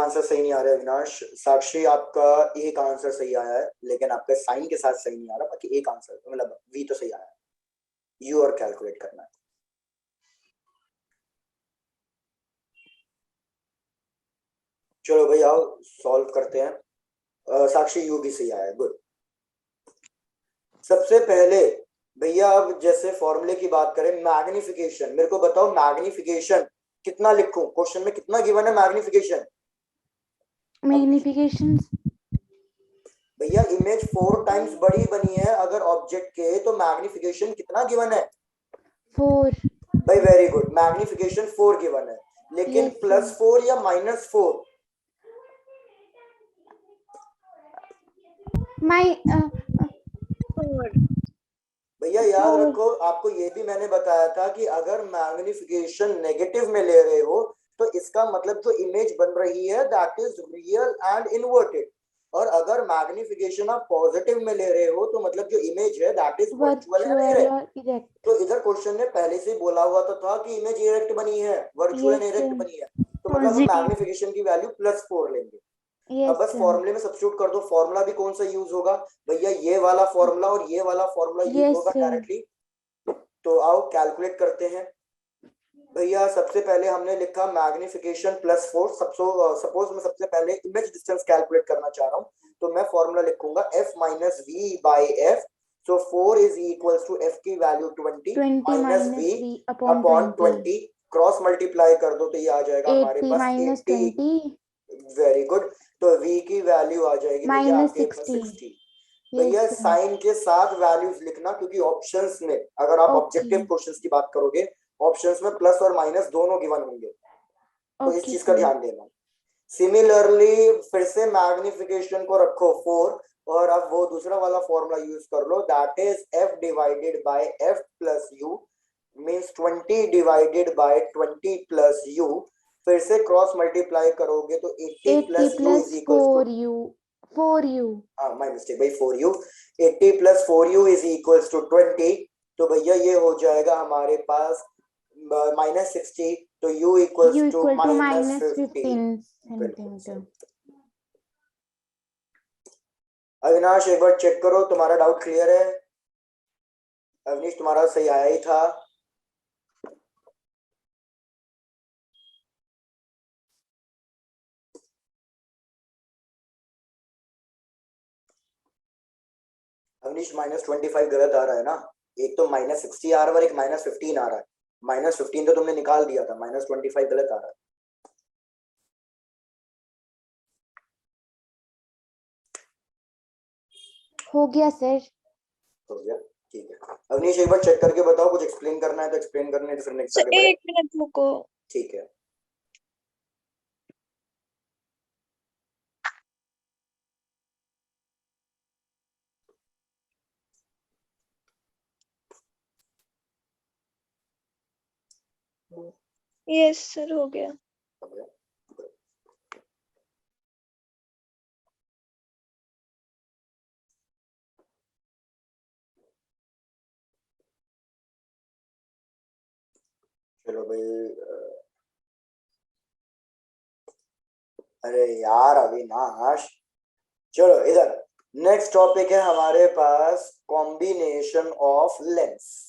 Speaker 1: Answer सही नहीं आ रहा है अविनाश। साक्षी आपका एक आंसर सही आया है, लेकिन आपका साइन के साथ सही नहीं आ रहा, बाकी एक आंसर मतलब वी तो सही आया है। यू और कैलकुलेट करना है। चलो भाई आओ सॉल्व करते हैं। साक्षी यू भी सही आया है, गुड। सबसे पहले भैया अब जैसे फॉर्मूले की बात करें, मैग्निफिकेशन, मेरे को बताओ मैग्निफिकेशन कितना लिखूं, क्वेश्चन में कितना गिवन है मैग्निफिकेशन?
Speaker 3: मैग्निफिकेशन
Speaker 1: भैया इमेज 4 टाइम्स बड़ी बनी है अगर ऑब्जेक्ट के, तो मैग्निफिकेशन कितना गिवन है?
Speaker 3: 4।
Speaker 1: भाई वेरी गुड, मैग्निफिकेशन 4 गिवन है, लेकिन
Speaker 3: Yes,
Speaker 1: +4 या -4? भैया याद
Speaker 3: 4।
Speaker 1: रखो, आपको ये भी मैंने बताया था कि अगर मैग्निफिकेशन नेगेटिव में ले रहे हो तो इसका मतलब जो इमेज बन रही है that is real and inverted, और अगर मैग्निफिकेशन आप पॉजिटिव में ले रहे हो तो मतलब जो इमेज है that is virtual and
Speaker 3: virtual
Speaker 1: erect.
Speaker 3: और इरेक्ट।
Speaker 1: तो इधर क्वेश्चन ने पहले से बोला हुआ तो था कि इमेज इरेक्ट बनी है, virtual and
Speaker 3: Yes,
Speaker 1: erect
Speaker 3: sir.
Speaker 1: बनी है, तो मतलब हम
Speaker 2: Positive.
Speaker 1: मैग्निफिकेशन की वैल्यू +4 लेंगे। अब
Speaker 3: Yes,
Speaker 1: बस
Speaker 3: sir.
Speaker 1: फॉर्मूले में सब्स्टिट्यूट कर दो। फॉर्मूला भी कौन सा यूज होगा भैया? ये वाला फॉर्मूला और ये वाला फॉर्मूला यूज
Speaker 3: Yes,
Speaker 1: होगा
Speaker 3: sir.
Speaker 1: डायरेक्टली। तो आओ कैलकुलेट करते हैं भैया। सबसे पहले हमने लिखा मैग्निफिकेशन +4। सपोज मैं सबसे पहले इमेज डिस्टेंस कैलकुलेट करना चाह रहा हूँ, तो मैं फॉर्मूला लिखूंगा f - v/f। So 4 is equals to f की value 20 minus v upon 20, cross multiply कर दो तो ये आ जाएगा हमारे
Speaker 3: 80
Speaker 1: पास
Speaker 3: minus
Speaker 1: 80।
Speaker 3: 20
Speaker 1: very good. तो v की वैल्यू आ जाएगी भैया
Speaker 3: minus
Speaker 1: आपके पास
Speaker 3: 60.
Speaker 1: 60। भैया
Speaker 3: Yes, sir.
Speaker 1: साइन के साथ वैल्यूज लिखना, क्योंकि ऑप्शंस में अगर आप
Speaker 3: Okay.
Speaker 1: ऑब्जेक्टिव क्वेश्चंस की बात करोगे, ऑप्शंस में प्लस और माइनस दोनों गिवन होंगे, तो इस
Speaker 3: Okay,
Speaker 1: चीज का
Speaker 3: sir.
Speaker 1: ध्यान देना। सिमिलरली फिर से मैग्निफिकेशन को रखो 4, और अब वो दूसरा वाला फॉर्मूला यूज कर लो, that is f divided by f plus u, means 20 divided by 20 plus u। फिर से क्रॉस मल्टीप्लाई करोगे तो 80 plus u is equals to
Speaker 3: 4u.
Speaker 1: My mistake भाई 4u। 80 plus 4u is equals to 20। तो भैया ये हो जाएगा हमारे पास -60, तो u
Speaker 3: U
Speaker 1: equals to
Speaker 3: equal to
Speaker 1: -15
Speaker 3: -15
Speaker 1: बिल्कुल
Speaker 3: centimeter.
Speaker 1: सही। अविनाश एक बार चेक करो तुम्हारा डाउट क्लियर है? अविनाश तुम्हारा सही आया ही था। अविनाश -25 गलत आ रहा है ना, एक तो -60 आ रहा है और एक -15 आ रहा है। -15 तो तुमने निकाल दिया था, -25 गलत आ रहा है।
Speaker 3: हो गया सर।
Speaker 1: हो गया, ठीक है। अवनीश एक बार चेक करके बताओ, कुछ एक्सप्लेन करना है तो एक्सप्लेन करने फिर नेक्स्ट आगे बढ़े।
Speaker 5: 1 मिनट रुको।
Speaker 1: ठीक है।
Speaker 5: यस सर हो गया।
Speaker 1: हो गया। चलो भाई, अरे यार अविनाश, चलो इधर नेक्स्ट टॉपिक है हमारे पास, कॉम्बिनेशन ऑफ लेंस।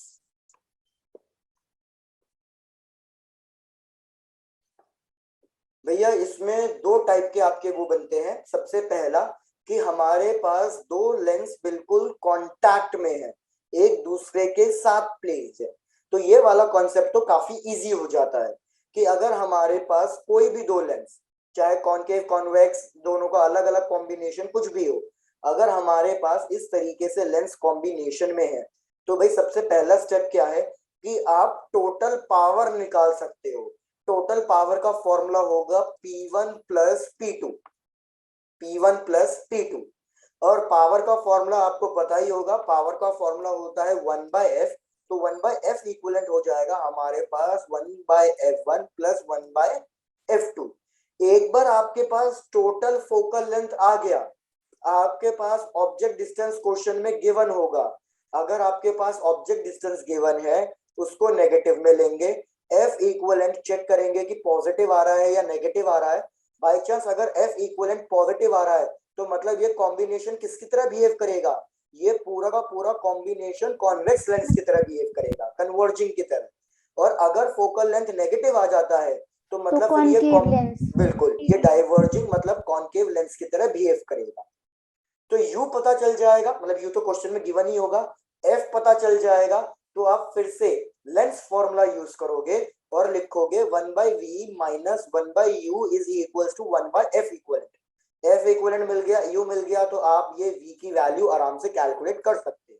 Speaker 1: भैया इसमें दो टाइप के आपके वो बनते हैं। सबसे पहला कि हमारे पास दो लेंस बिल्कुल कांटेक्ट में है, एक दूसरे के साथ प्लेस्ड है। तो ये वाला कॉन्सेप्ट तो काफी इजी हो जाता है कि अगर हमारे पास कोई भी दो लेंस, चाहे कॉनकेव कॉन्वेक्स, दोनों का अलग अलग कॉम्बिनेशन कुछ भी हो, अगर हमारे पास इस तरीके से लेंस कॉम्बिनेशन में है, तो भाई सबसे पहला स्टेप क्या है कि आप टोटल पावर निकाल सकते हो। टोटल पावर का फॉर्मूला होगा P1 plus P2, P1 plus P2। और पावर का फॉर्मूला आपको पता ही होगा, पावर का फॉर्मूला होता है 1/f। तो 1/f इक्विवेलेंट हो जाएगा हमारे पास 1/f1 प्लस 1/f2। एक बार आपके पास टोटल फोकल लेंथ आ गया, आपके पास ऑब्जेक्ट डिस्टेंस क्वेश्चन में गिवन होगा। अगर आपके पास ऑब्जेक्ट डिस्टेंस गिवन है, उसको नेगेटिव में लेंगे, f इक्विवेलेंट चेक करेंगे कि पॉजिटिव आ रहा है या नेगेटिव आ रहा है। बाई चांस अगर एफ इक्विवेलेंट पॉजिटिव आ रहा है तो मतलब ये कॉम्बिनेशन किसकी तरह बिहेव करेगा, ये पूरा का पूरा कॉम्बिनेशन कॉन्वेक्स लेंस की तरह बिहेव करेगा, कन्वर्जिंग की तरह। और अगर फोकल लेंथ नेगेटिव आ जाता है तो मतलब फिर ये
Speaker 3: कॉनकेव लेंस।
Speaker 1: बिल्कुल ये डाइवर्जिंग मतलब कॉनकेव लेंस की तरह बिहेव करेगा। तो यू पता चल जाएगा, मतलब यू तो क्वेश्चन में गिवन ही होगा, एफ पता चल जाएगा तो आप फिर से लेंस फॉर्मूला यूज करोगे और लिखोगे 1/v minus 1/u is equals to 1/f equivalent. F equivalent मिल गया, यू मिल गया, तो आप ये v की वैल्यू आराम से कैलकुलेट कर सकते हो।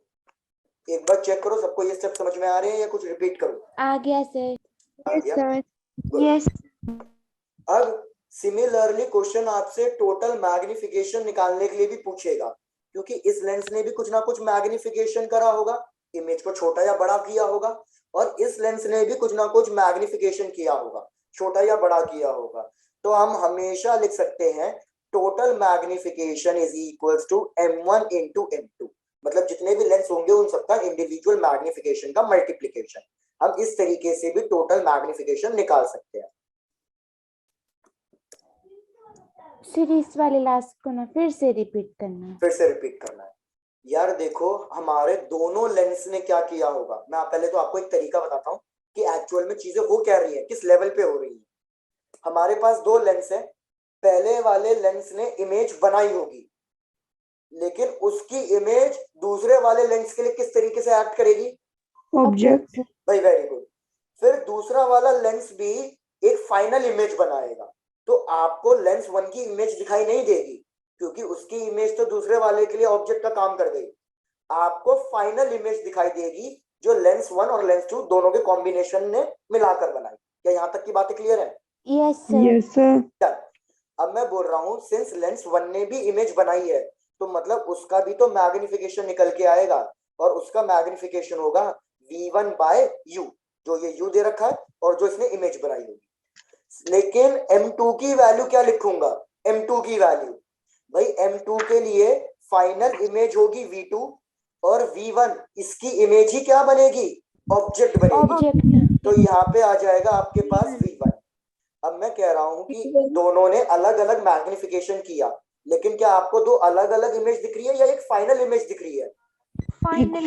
Speaker 1: एक बार चेक करो सबको ये स्टेप समझ में आ रहे हैं या कुछ रिपीट करूं?
Speaker 3: आ गया सर।
Speaker 1: आ
Speaker 2: Yes,
Speaker 1: गया?
Speaker 2: sir.
Speaker 1: Good.
Speaker 2: Yes.
Speaker 1: अब सिमिलरली क्वेश्चन आपसे टोटल मैग्निफिकेशन निकालने के लिए भी पूछेगा, क्योंकि इस लेंस ने भी कुछ ना कुछ मैग्निफिकेशन करा होगा, इमेज को छोटा या बड़ा किया होगा, और इस लेंस ने भी कुछ ना कुछ मैग्निफिकेशन किया होगा, छोटा या बड़ा किया होगा। तो हम हमेशा लिख सकते हैं total magnification is equals to m1 into m2, मतलब जितने भी लेंस होंगे उन सबका इंडिविजुअल मैग्निफिकेशन का मल्टीप्लीकेशन। हम इस तरीके से भी टोटल मैग्निफिकेशन निकाल सकते हैं।
Speaker 3: सीरीज वाले लास्ट को ना फिर से रिपीट करना है।
Speaker 1: फिर से रिपीट करना है यार। देखो हमारे दोनों लेंस ने क्या किया होगा, मैं पहले तो आपको एक तरीका बताता हूँ कि एक्चुअल में चीजें हो क्या रही है, किस लेवल पे हो रही है। हमारे पास दो लेंस है, पहले वाले लेंस ने इमेज बनाई होगी, लेकिन उसकी इमेज दूसरे वाले लेंस के लिए किस तरीके से एक्ट करेगी?
Speaker 2: Object.
Speaker 1: भाई वेरी गुड। फिर दूसरा वाला लेंस भी एक फाइनल इमेज बनाएगा, तो आपको लेंस 1 की इमेज दिखाई नहीं देगी क्योंकि उसकी इमेज तो दूसरे वाले के लिए ऑब्जेक्ट का काम कर गई। आपको फाइनल इमेज दिखाई देगी जो लेंस 1 और लेंस 2 दोनों के कॉम्बिनेशन ने मिलाकर बनाई। क्या यहाँ तक की बातें क्लियर है?
Speaker 3: Yes sir.
Speaker 2: Yes, sir.
Speaker 1: अब मैं बोल रहा हूँ सिंस लेंस 1 ने भी इमेज बनाई है तो मतलब उसका भी तो मैग्निफिकेशन निकल के आएगा, और उसका मैग्निफिकेशन होगा v1/u, जो ये u दे रखा है और जो इसने इमेज बनाई होगी। लेकिन m2 की वैल्यू क्या लिखूंगा? m2 की वैल्यू भाई m2 के लिए फाइनल इमेज होगी v2 और v1 इसकी इमेज ही क्या बनेगी? ऑब्जेक्ट बनेगी।
Speaker 3: ऑब्जेक्ट।
Speaker 1: तो यहाँ पे आ जाएगा आपके पास v1। अब मैं कह रहा हूँ कि दोनों ने अलग अलग मैग्निफिकेशन किया, लेकिन क्या आपको दो अलग अलग इमेज दिख रही है या एक फाइनल इमेज दिख रही है?
Speaker 2: Final.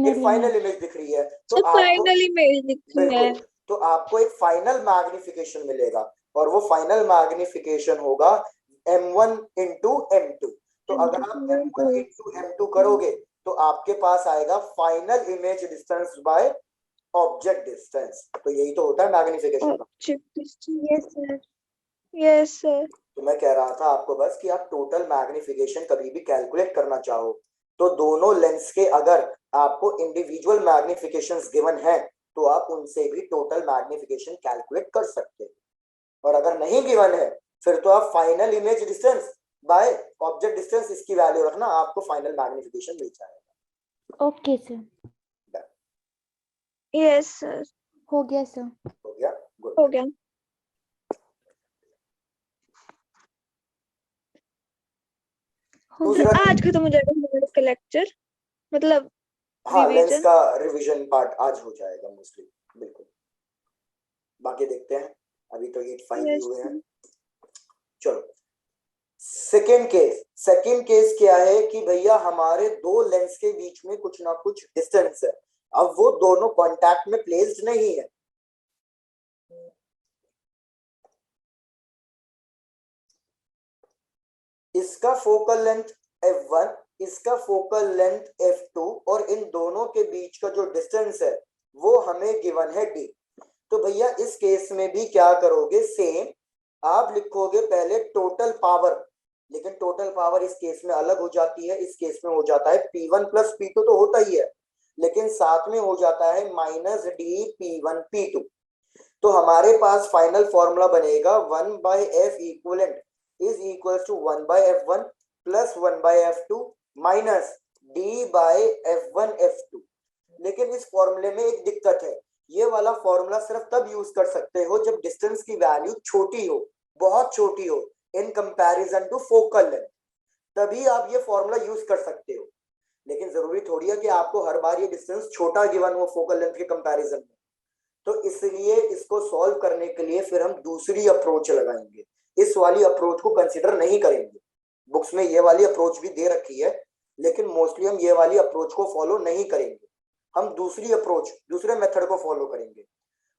Speaker 1: एक फाइनल इमेज दिख रही है। तो
Speaker 5: सर
Speaker 1: आपको
Speaker 5: फाइनली इमेज दिखती है।
Speaker 1: बिल्कुल, तो आपको एक फाइनल मैग्निफिकेशन मिलेगा और वो फाइनल मैग्निफिकेशन होगा m1 इंटू m2। तो अगर आप m1 इंटू m2 करोगे तो आपके पास आएगा final image distance by object distance. तो यही तो होता है मैग्निफिकेशन का।
Speaker 5: Object distance.
Speaker 2: Yes, sir.
Speaker 5: Yes, sir.
Speaker 1: तो मैं कह रहा था आपको बस कि आप टोटल मैग्निफिकेशन कभी भी कैलकुलेट करना चाहो तो दोनों लेंस के अगर आपको इंडिविजुअल मैग्निफिकेशंस गिवन है तो आप उनसे भी टोटल मैग्निफिकेशन कैलकुलेट कर सकते हैं, और अगर नहीं गिवन है फिर तो आप final image distance by object distance इसकी वैल्यू रखना, आपको फाइनल मैग्निफिकेशन मिल जाएगा।
Speaker 3: Okay sir.
Speaker 5: Yes, sir.
Speaker 3: हो गया सर।
Speaker 1: हो गया? गुड।
Speaker 5: हो गया।
Speaker 1: दूसरा
Speaker 5: आज खत्म हो जाएगा का लेक्चर, मतलब
Speaker 1: हाँ लेंस
Speaker 5: revision?
Speaker 1: का रिवीजन पार्ट आज हो जाएगा मोस्टली, बिल्कुल। बाकी देखते हैं, अभी तो 8-5 ही
Speaker 5: Yes.
Speaker 1: हुए हैं। चलो सेकेंड केस क्या है कि भैया हमारे दो लेंस के बीच में कुछ ना कुछ डिस्टेंस है, अब वो दोनों कांटेक्ट में प्लेस्ड नहीं है। इसका फोकल लेंथ f1, इसका फोकल लेंथ f2, और इन दोनों के बीच का जो डिस्टेंस है वो हमें गिवन है d। तो भैया इस केस में भी क्या करोगे? सेम आप लिखोगे पहले टोटल पावर, लेकिन टोटल पावर इस केस में अलग हो जाती है। इस केस में हो जाता है P1 प्लस P2 तो होता ही है, लेकिन साथ में हो जाता है माइनस डी P1 P2। तो हमारे पास फाइनल फॉर्मूला बनेगा 1/f equivalent is equals to 1/f1 plus 1/f2 minus d/f1 f2। लेकिन इस फॉर्मूले में एक दिक्कत है, ये वाला फॉर्मूला सिर्फ तब यूज कर सकते हो जब डिस्टेंस की वैल्यू छोटी हो, बहुत छोटी हो in comparison to focal length, तभी आप ये फॉर्मूला यूज कर सकते हो। लेकिन जरूरी थोड़ी है कि आपको हर बार ये डिस्टेंस छोटा गिवन हो फोकल लेंथ के कंपैरिजन में। तो इसलिए इसको सॉल्व करने के लिए फिर हम दूसरी अप्रोच लगाएंगे। इस वाली अप्रोच को कंसिडर नहीं करेंगे। बुक्स में ये वाली अप्रोच भी दे रखी है, लेकिन मोस्टली हम ये वाली अप्रोच को फॉलो नहीं करेंगे। हम दूसरी अप्रोच, दूसरे मेथड को फॉलो करेंगे।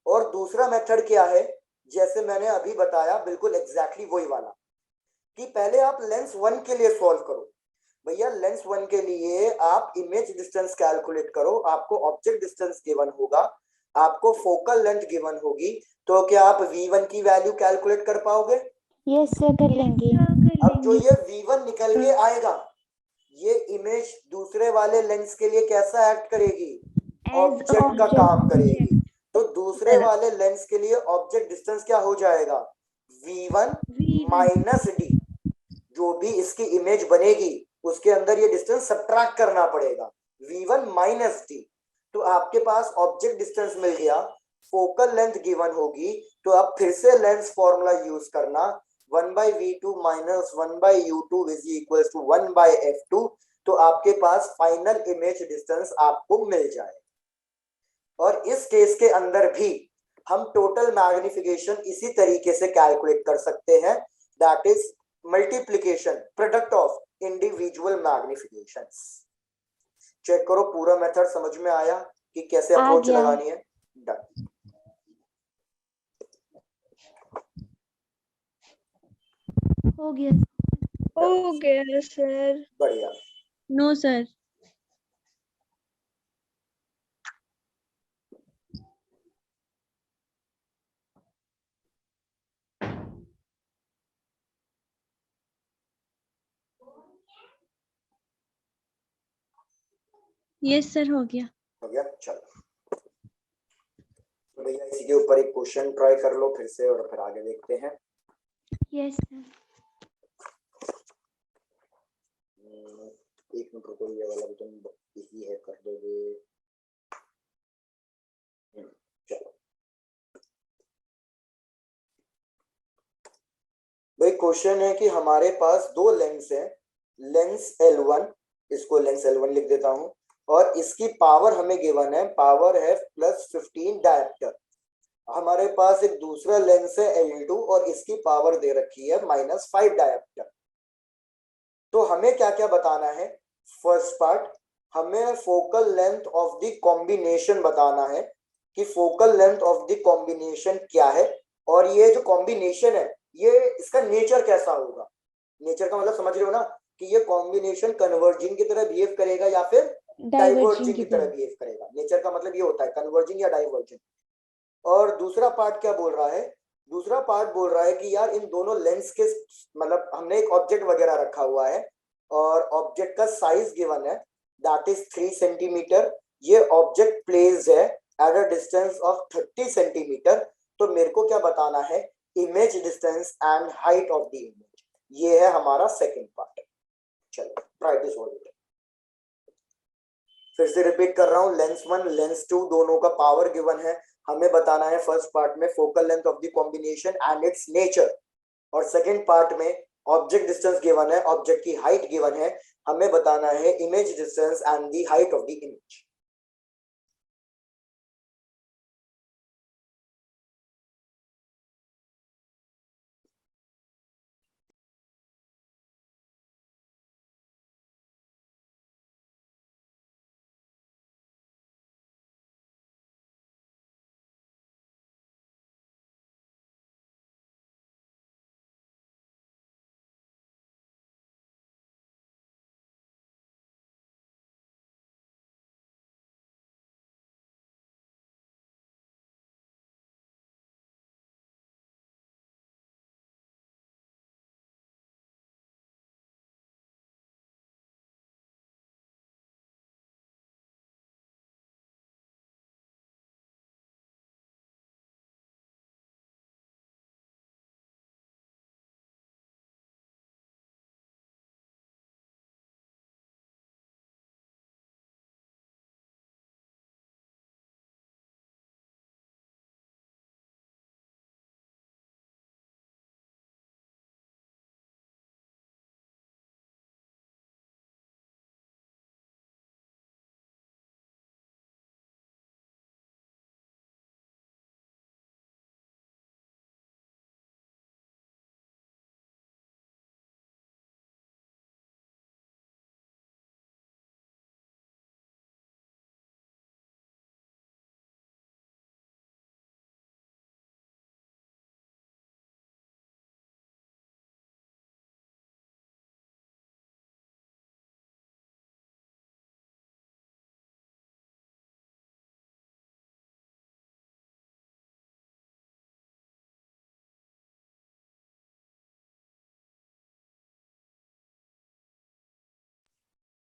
Speaker 1: और दूसरा मेथड क्या है, जैसे मैंने अभी बताया, बिल्कुल एग्जैक्टली वही वाला, कि पहले आप लेंस 1 के लिए सॉल्व करो। भैया लेंस 1 के लिए आप इमेज डिस्टेंस कैलकुलेट करो, आपको ऑब्जेक्ट डिस्टेंस गिवन होगा, आपको फोकल लेंथ गिवन होगी, तो क्या आप V1 की वैल्यू कैलकुलेट कर पाओगे?
Speaker 3: यस सर, कर लेंगे।
Speaker 1: अब जो ये V1 निकल के आएगा, ये इमेज दूसरे वाले लेंस के लिए कैसा एक्ट करेगी? ऑब्जेक्ट का काम करेगी। तो दूसरे वाले लेंस के लिए ऑब्जेक्ट डिस्टेंस क्या हो जाएगा? V1 minus D। जो भी इसकी इमेज बनेगी उसके अंदर ये डिस्टेंस सब्ट्रैक्ट करना पड़ेगा, V1 माइनस D। तो आपके पास ऑब्जेक्ट डिस्टेंस मिल गया, फोकल लेंथ गिवन होगी, तो आप फिर से लेंस फॉर्मूला यूज करना, 1/V2 minus 1/U2 is equal to 1/F2। तो आपके पास फाइनल इमेज डिस्टेंस आपको मिल जाए। और इस केस के अंदर भी हम टोटल मैग्निफिकेशन इसी तरीके से कैलकुलेट कर सकते हैं, that is multiplication, product of individual magnifications. Check करो पूरा मेथड समझ में आया कि कैसे अप्रोच लगानी है। डन।
Speaker 6: हो गया।
Speaker 5: हो गया सर।
Speaker 1: बढ़िया।
Speaker 6: No sir. यस सर, हो गया।
Speaker 1: हो गया, चलो। तो भैया इसी के ऊपर एक क्वेश्चन ट्राई कर लो फिर से, और फिर आगे देखते हैं।
Speaker 6: Yes sir.
Speaker 1: एक मिनट रुको, ये वाला भी तुम यही है, कर दोगे? चलो भाई, क्वेश्चन है कि हमारे पास दो लेंस है, लेंस L1, इसको लेंस L1 लिख देता हूं, और इसकी पावर हमें गिवन है, पावर है +15 डायप्टर। हमारे पास एक दूसरा लेंस है L2 और इसकी पावर दे रखी है -5 डायप्टर। तो हमें क्या क्या बताना है? फर्स्ट पार्ट, हमें focal length of the combination बताना है कि focal length of the combination क्या है, और ये जो कॉम्बिनेशन है ये इसका नेचर कैसा होगा। नेचर का मतलब समझ रहे हो ना, कि ये कॉम्बिनेशन कन्वर्जिंग की तरह बिहेव करेगा या फिर डाइवर्जिंग की तरह बिहेव करेगा। नेचर का मतलब ये होता है कन्वर्जिंग या डाइवर्जिंग। और दूसरा पार्ट क्या बोल रहा है? दूसरा पार्ट बोल रहा है कि यार इन दोनों लेंस के, मतलब हमने एक ऑब्जेक्ट वगैरह रखा हुआ है और ऑब्जेक्ट का साइज गिवन है, दैट इज 3 सेंटीमीटर। ये ऑब्जेक्ट प्लेस्ड है at a distance of 30 centimetre. तो मेरे को क्या बताना है? Image distance and height of the image. ये है हमारा सेकंड पार्ट। चलो ट्राई टू सॉल्व इट। फिर से रिपीट कर रहा हूं, लेंस 1 लेंस 2 दोनों का पावर गिवन है, हमें बताना है फर्स्ट पार्ट में focal length of the combination and it's nature, और सेकंड पार्ट में ऑब्जेक्ट डिस्टेंस गिवन है, ऑब्जेक्ट की हाइट गिवन है, हमें बताना है image distance and the height of the image.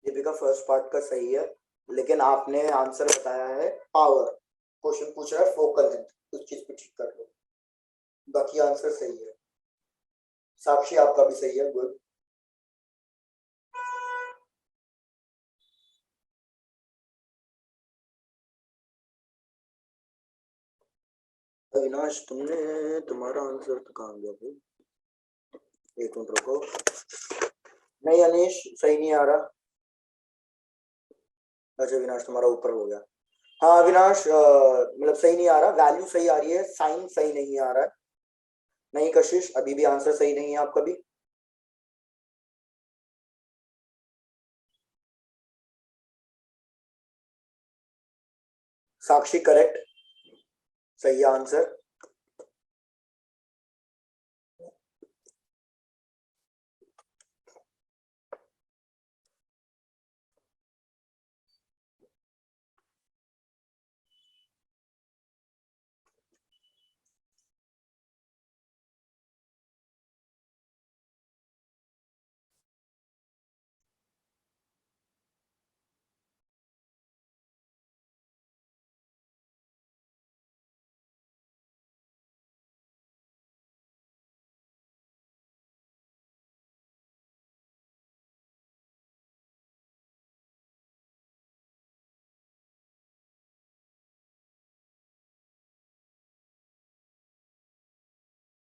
Speaker 1: Deepika first part का सही है, लेकिन आपने आंसर बताया है पावर। क्वेश्चन पूछ रहा है फोकल लेंथ, उस चीज पे ठीक कर लो, बाकी आंसर सही है। साक्षी आपका भी सही है, गुड। अविनाश तुम्हारा आंसर तो कहाँ गया भाई, एक मिनट रुको। नहीं अनीश सही नहीं आ रहा। अच्छा अविनाश तुम्हारा ऊपर हो गया। हाँ अविनाश मतलब सही नहीं आ रहा, वैल्यू सही आ रही है, साइन सही नहीं आ रहा है। नहीं कशिश अभी भी आंसर सही नहीं है आपका भी। साक्षी करेक्ट, सही है आंसर।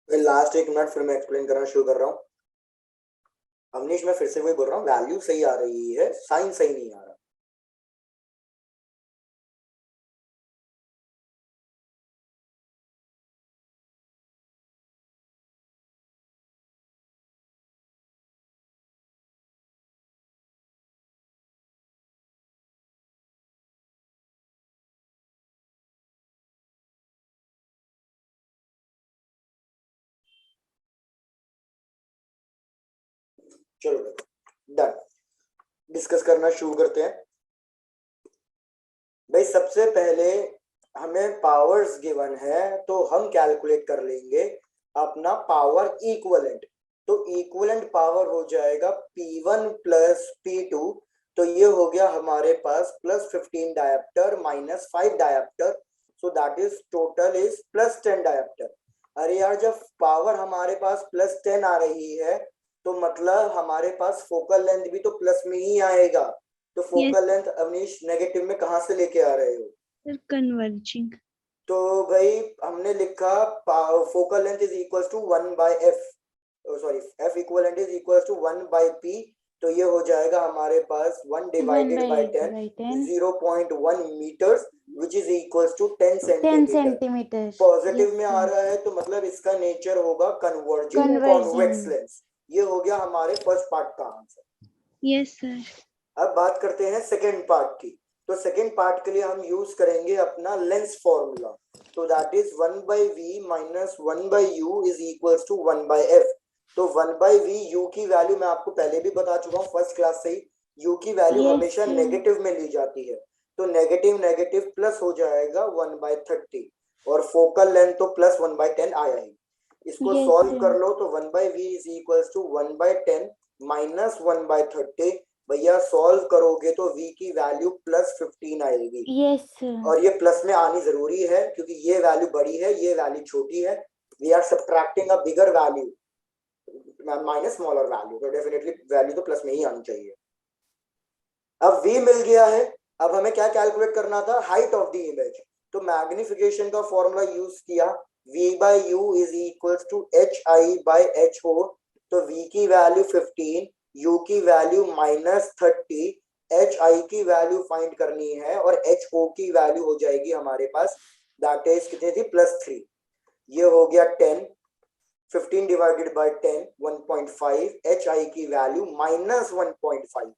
Speaker 1: लास्ट एक मिनट फिर मैं एक्सप्लेन करना शुरू कर रहा हूँ। अवनीश मैं फिर से वही बोल रहा हूँ, वैल्यू सही आ रही है, साइन सही नहीं आ रहा। चलो डन, डिस्कस करना शुरू करते हैं। भाई सबसे पहले हमें पावर्स गिवन है तो हम कैलकुलेट कर लेंगे अपना पावर इक्विवेलेंट। तो इक्विवेलेंट पावर हो जाएगा P1 प्लस P2, तो ये हो गया हमारे पास plus 15 dioptre minus 5 dioptre, so that is total is plus 10 dioptre. अरे यार जब पावर हमारे पास प्लस 10 आ रही है तो मतलब हमारे पास फोकल लेंथ भी तो प्लस में ही आएगा। तो फोकल लेंथ अवनीश नेगेटिव में कहां से लेके आ रहे हो?
Speaker 6: Sir converging.
Speaker 1: तो भाई हमने लिखा focal length is equal to 1 by F, sorry F equivalent is equal to 1 by P, तो ये हो जाएगा हमारे पास 1 divided by 10 0.1 metres which is equal to 10 centimetre. Positive में आ रहा है तो मतलब इसका नेचर होगा कन्वर्जिंग कॉन्वेक्स लेंस। ये हो गया हमारे फर्स्ट पार्ट का आंसर।
Speaker 6: Yes sir.
Speaker 1: अब बात करते हैं सेकेंड पार्ट की। तो सेकेंड पार्ट के लिए हम यूज करेंगे अपना लेंस फॉर्मूला, तो that is 1 by V minus 1 by U is equals to 1 by F. तो 1 बाई वी यू की वैल्यू मैं आपको पहले भी बता चुका हूँ फर्स्ट क्लास से ही, यू की वैल्यू हमेशा नेगेटिव में ली जाती है, तो नेगेटिव नेगेटिव प्लस हो जाएगा 1 बाई 30, और फोकल लेंथ तो प्लस 1 बाई 10 आया ही। इसको सॉल्व कर लो तो 1 by V is equals to 1 by 10 minus 1 by 30। भैया सॉल्व करोगे तो v की वैल्यू प्लस 15 आएगी।
Speaker 3: यस
Speaker 1: और ये प्लस में आनी जरूरी है क्योंकि ये वैल्यू बड़ी है, ये वैल्यू छोटी है। We are subtracting a bigger value minus smaller value, तो डेफिनेटली वैल्यू तो प्लस में ही आनी चाहिए। अब v मिल गया है, अब हमें क्या कैलकुलेट करना था? Height of the image. तो मैग्निफिकेशन का फॉर्मूला यूज किया, v by U is equal to H I by H O. तो v की वैल्यू 15, u की वैल्यू माइनस 30, एच आई की वैल्यू फाइंड करनी है और एच ओ की वैल्यू हो जाएगी हमारे पास, दैट इज कितनी थी? प्लस 3। ये हो गया 10, 15 डिवाइडेड बाय 10 1.5, एच आई की वैल्यू माइनस 1.5।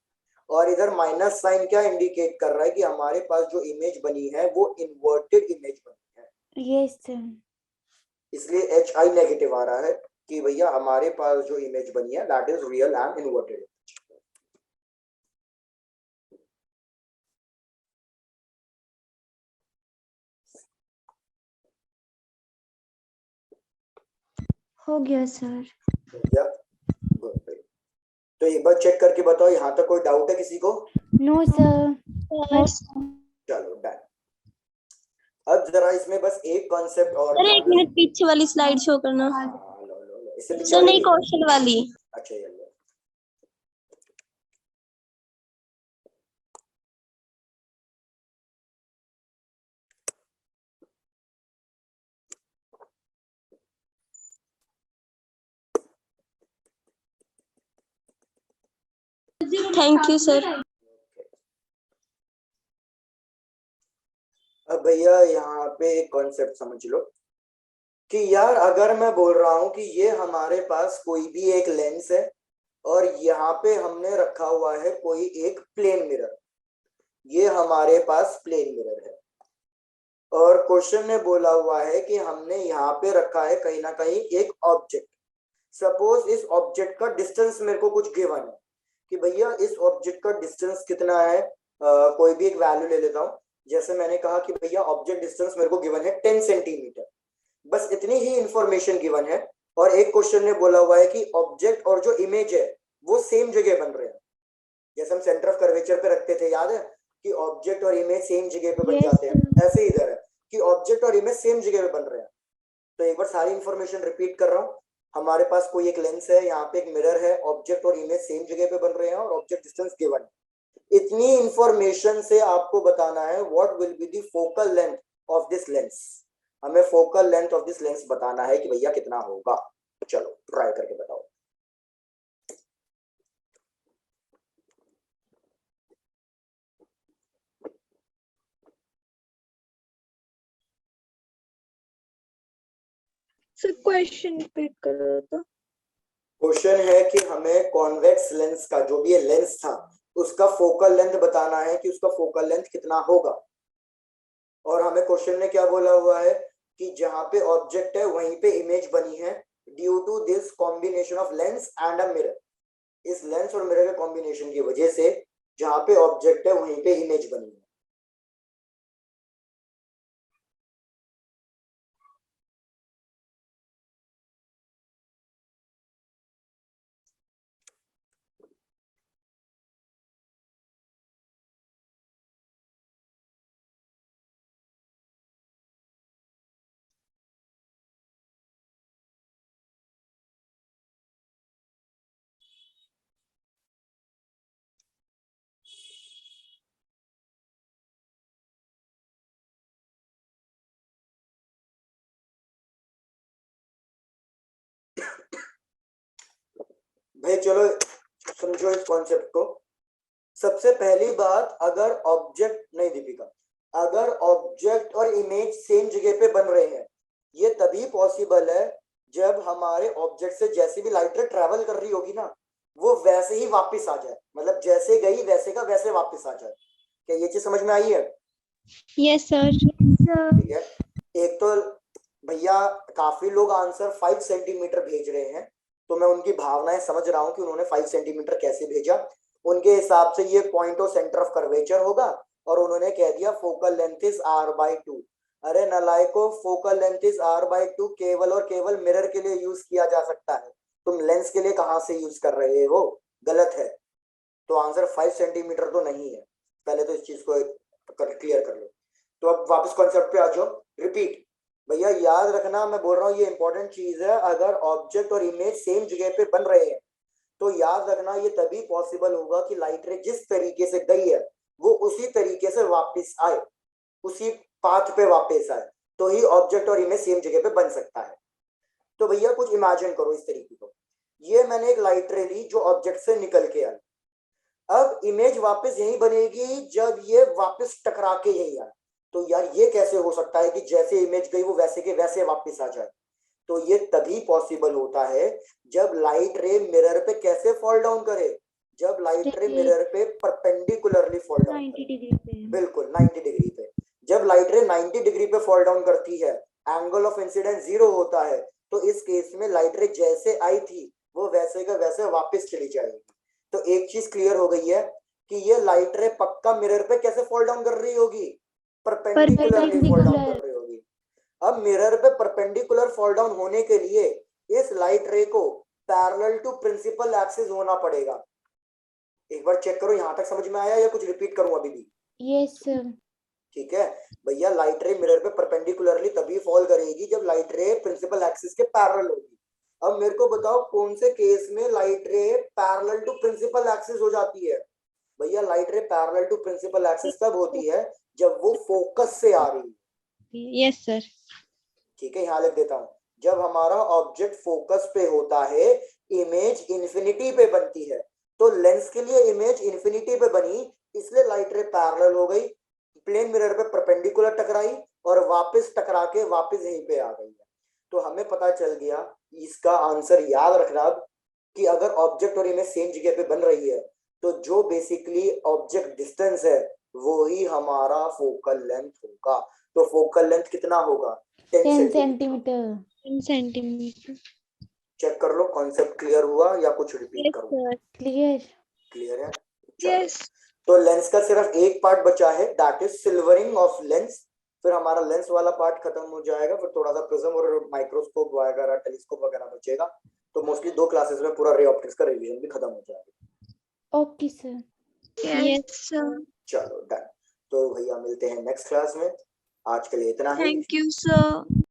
Speaker 1: और इधर माइनस साइन क्या इंडिकेट कर रहा है कि हमारे पास जो इमेज बनी है वो इन्वर्टेड इमेज बनी है।
Speaker 3: यस
Speaker 1: इसलिए एच आई नेगेटिव आ रहा है कि भैया हमारे पास जो इमेज बनी है that is real and inverted.
Speaker 2: हो गया सर।
Speaker 1: हो गया? Good. तो एक बार चेक करके बताओ, यहाँ तक कोई डाउट है किसी को?
Speaker 3: No sir.
Speaker 1: चलो डन। अब जरा इसमें बस एक कॉन्सेप्ट और
Speaker 5: सर
Speaker 1: ध्यान
Speaker 5: एक मिनट पीछे वाली स्लाइड शो करना।
Speaker 1: लो, इससे पीछे
Speaker 5: सर नहीं,
Speaker 1: वाली?
Speaker 5: क्वेश्चन वाली।
Speaker 1: अच्छा ये लो।
Speaker 5: Thank you sir.
Speaker 1: अब भैया यहाँ पे एक कॉन्सेप्ट समझ लो कि यार अगर मैं बोल रहा हूँ कि ये हमारे पास कोई भी एक लेंस है और यहाँ पे हमने रखा हुआ है कोई एक प्लेन मिरर, ये हमारे पास प्लेन मिरर है और क्वेश्चन ने बोला हुआ है कि हमने यहाँ पे रखा है कहीं ना कहीं एक ऑब्जेक्ट। सपोज इस ऑब्जेक्ट का डिस्टेंस मेरे को कुछ गिवन है कि भैया इस ऑब्जेक्ट का डिस्टेंस कितना है, कोई भी एक वैल्यू ले लेता हूँ। जैसे मैंने कहा कि भैया ऑब्जेक्ट डिस्टेंस मेरे को गिवन है 10 सेंटीमीटर, बस इतनी ही इंफॉर्मेशन गिवन है। और एक क्वेश्चन ने बोला हुआ है कि ऑब्जेक्ट और जो इमेज है वो सेम जगह बन रहे हैं, जैसे हम सेंटर ऑफ कर्वेचर पे रखते थे, याद है कि ऑब्जेक्ट और इमेज सेम जगह पे बन जाते हैं, ऐसे इधर है कि ऑब्जेक्ट और इमेज सेम जगह पे बन रहे हैं। तो एक बार सारी इंफॉर्मेशन रिपीट कर रहा हूँ। हमारे पास कोई एक लेंस है, यहाँ पे एक मिरर है, ऑब्जेक्ट और इमेज सेम जगह पे बन रहे हैं और ऑब्जेक्ट डिस्टेंस गिवन है। इतनी इंफॉर्मेशन से आपको बताना है what will be the focal length of this lens. हमें focal length of this lens बताना है कि भैया कितना होगा। चलो ट्राई करके बताओ।
Speaker 5: सर क्वेश्चन रिपीट करो तो।
Speaker 1: क्वेश्चन है कि हमें कॉन्वेक्स लेंस का जो भी ये लेंस था उसका फोकल लेंथ बताना है कि उसका फोकल लेंथ कितना होगा। और हमें क्वेश्चन ने क्या बोला हुआ है कि जहां पे ऑब्जेक्ट है वहीं पे इमेज बनी है due to this combination of lens and a mirror. इस लेंस और मिरर के कॉम्बिनेशन की वजह से जहां पे ऑब्जेक्ट है वहीं पे इमेज बनी है। भाई चलो समझो इस कॉन्सेप्ट को। सबसे पहली बात, अगर ऑब्जेक्ट नहीं दीपिका, अगर ऑब्जेक्ट और इमेज सेम जगह पे बन रहे हैं ये तभी पॉसिबल है जब हमारे ऑब्जेक्ट से जैसे भी लाइट रे ट्रेवल कर रही होगी ना वो वैसे ही वापस आ जाए, मतलब जैसे गई वैसे का वैसे वापस आ जाए। क्या ये चीज समझ में आई है?
Speaker 6: Yes sir.
Speaker 1: ठीक है। एक तो भैया काफी लोग आंसर 5 सेंटीमीटर भेज रहे हैं, तो मैं उनकी भावनाएं समझ रहा हूं कि उन्होंने 5 सेंटीमीटर कैसे भेजा। उनके हिसाब से ये point of centre of curvature होगा और उन्होंने कह दिया फोकल लेंथ इज r/2। अरे नलायको, फोकल लेंथ इज r/2 केवल और केवल मिरर के लिए यूज किया जा सकता है, तुम लेंस के लिए कहां से यूज कर रहे हो? गलत है। तो आंसर 5 सेंटीमीटर तो नहीं है, पहले तो इस चीज को क्लियर कर लो। तो अब वापस कॉन्सेप्ट पे आ जाओ। रिपीट भैया, याद रखना मैं बोल रहा हूँ ये इंपॉर्टेंट चीज है। अगर ऑब्जेक्ट और इमेज सेम जगह पे बन रहे हैं तो याद रखना ये तभी पॉसिबल होगा कि लाइट रे जिस तरीके से गई है वो उसी तरीके से वापस आए, उसी पाथ पे वापस आए, तो ही ऑब्जेक्ट और इमेज सेम जगह पे बन सकता है। तो भैया कुछ इमेजिन करो इस तरीके को, ये मैंने एक लाइट रे ली जो ऑब्जेक्ट से निकल के आई। अब इमेज वापस यही बनेगी जब ये वापस टकरा के यही आए। तो यार ये कैसे हो सकता है कि जैसे इमेज गई वो वैसे के वैसे वापस आ जाए? तो ये तभी पॉसिबल होता है जब लाइट रे मिरर पे कैसे फॉल डाउन करे, जब लाइट रे मिरर पे परपेंडिकुलरली फॉल डाउन
Speaker 2: 90
Speaker 1: करे।
Speaker 2: डिग्री पे।
Speaker 1: बिल्कुल 90 डिग्री पे। जब लाइट रे 90 डिग्री पे फॉल डाउन करती है, एंगल ऑफ इंसिडेंस 0 होता है, तो इस केस में लाइट रे जैसे आई थी वो वैसे का वैसे वापस चली जाएगी। तो एक चीज क्लियर हो गई है कि ये लाइट रे पक्का मिरर पे कैसे फॉल डाउन कर रही होगी? परपेंडिकुलरली फॉल डाउन कर रही होगी। अब मिरर पे परपेंडिकुलर फॉल डाउन होने के लिए इस लाइट रे को पैरेलल टू प्रिंसिपल एक्सिस होना पड़ेगा। एक बार चेक करो यहाँ तक समझ में आया या कुछ रिपीट करूं अभी भी?
Speaker 3: Yes sir.
Speaker 1: ठीक है भैया, लाइट रे मिरर पे परपेंडिकुलरली तभी फॉल करेगी जब लाइट रे प्रिंसिपल एक्सिस के पैरेलल होगी। अब मेरे को बताओ कौन से केस में light ray parallel to principal axis हो जाती है? भैया light ray parallel to principal axis तब होती है जब वो फोकस से आ रही है।
Speaker 6: Yes sir.
Speaker 1: ठीक है यहाँ लिख देता हूँ, जब हमारा ऑब्जेक्ट फोकस पे होता है इमेज इन्फिनिटी पे बनती है। तो लेंस के लिए इमेज इन्फिनिटी पे बनी इसलिए लाइट रे पैरेलल हो गई, प्लेन मिरर पे परपेंडिकुलर टकराई और वापस टकरा के वापस यहीं पे आ गई है। तो हमें पता चल गया, इसका आंसर याद रखना कि अगर ऑब्जेक्ट और इमेज सेम जगह पे बन रही है तो जो बेसिकली ऑब्जेक्ट डिस्टेंस है वो ही हमारा फोकल लेंथ होगा। तो फोकल लेंथ कितना होगा? 10
Speaker 3: 10
Speaker 1: सेंटीमीटर।
Speaker 3: सेंटीमीटर।
Speaker 6: 10 सेंटीमीटर।
Speaker 1: चेक कर लो कॉन्सेप्ट क्लियर हुआ या कुछ रिपीट करूं?
Speaker 6: सर।
Speaker 3: क्लियर।
Speaker 1: क्लियर है? चलो।
Speaker 5: यस
Speaker 1: तो लेंस का सिर्फ एक पार्ट बचा है, that is silvering of lens. फिर हमारा लेंस वाला पार्ट खत्म हो जाएगा, फिर थोड़ा सा प्रिज्म और माइक्रोस्कोप वगैरह टेलीस्कोप वगैरह बचेगा। तो मोस्टली 2 क्लासेस में पूरा रे ऑप्टिक्स का रिवीजन भी खत्म हो जाएगा।
Speaker 3: Okay sir.
Speaker 5: Yes sir.
Speaker 1: चलो डन। तो भैया मिलते हैं नेक्स्ट क्लास में, आज के लिए इतना ही।
Speaker 5: Thank you sir.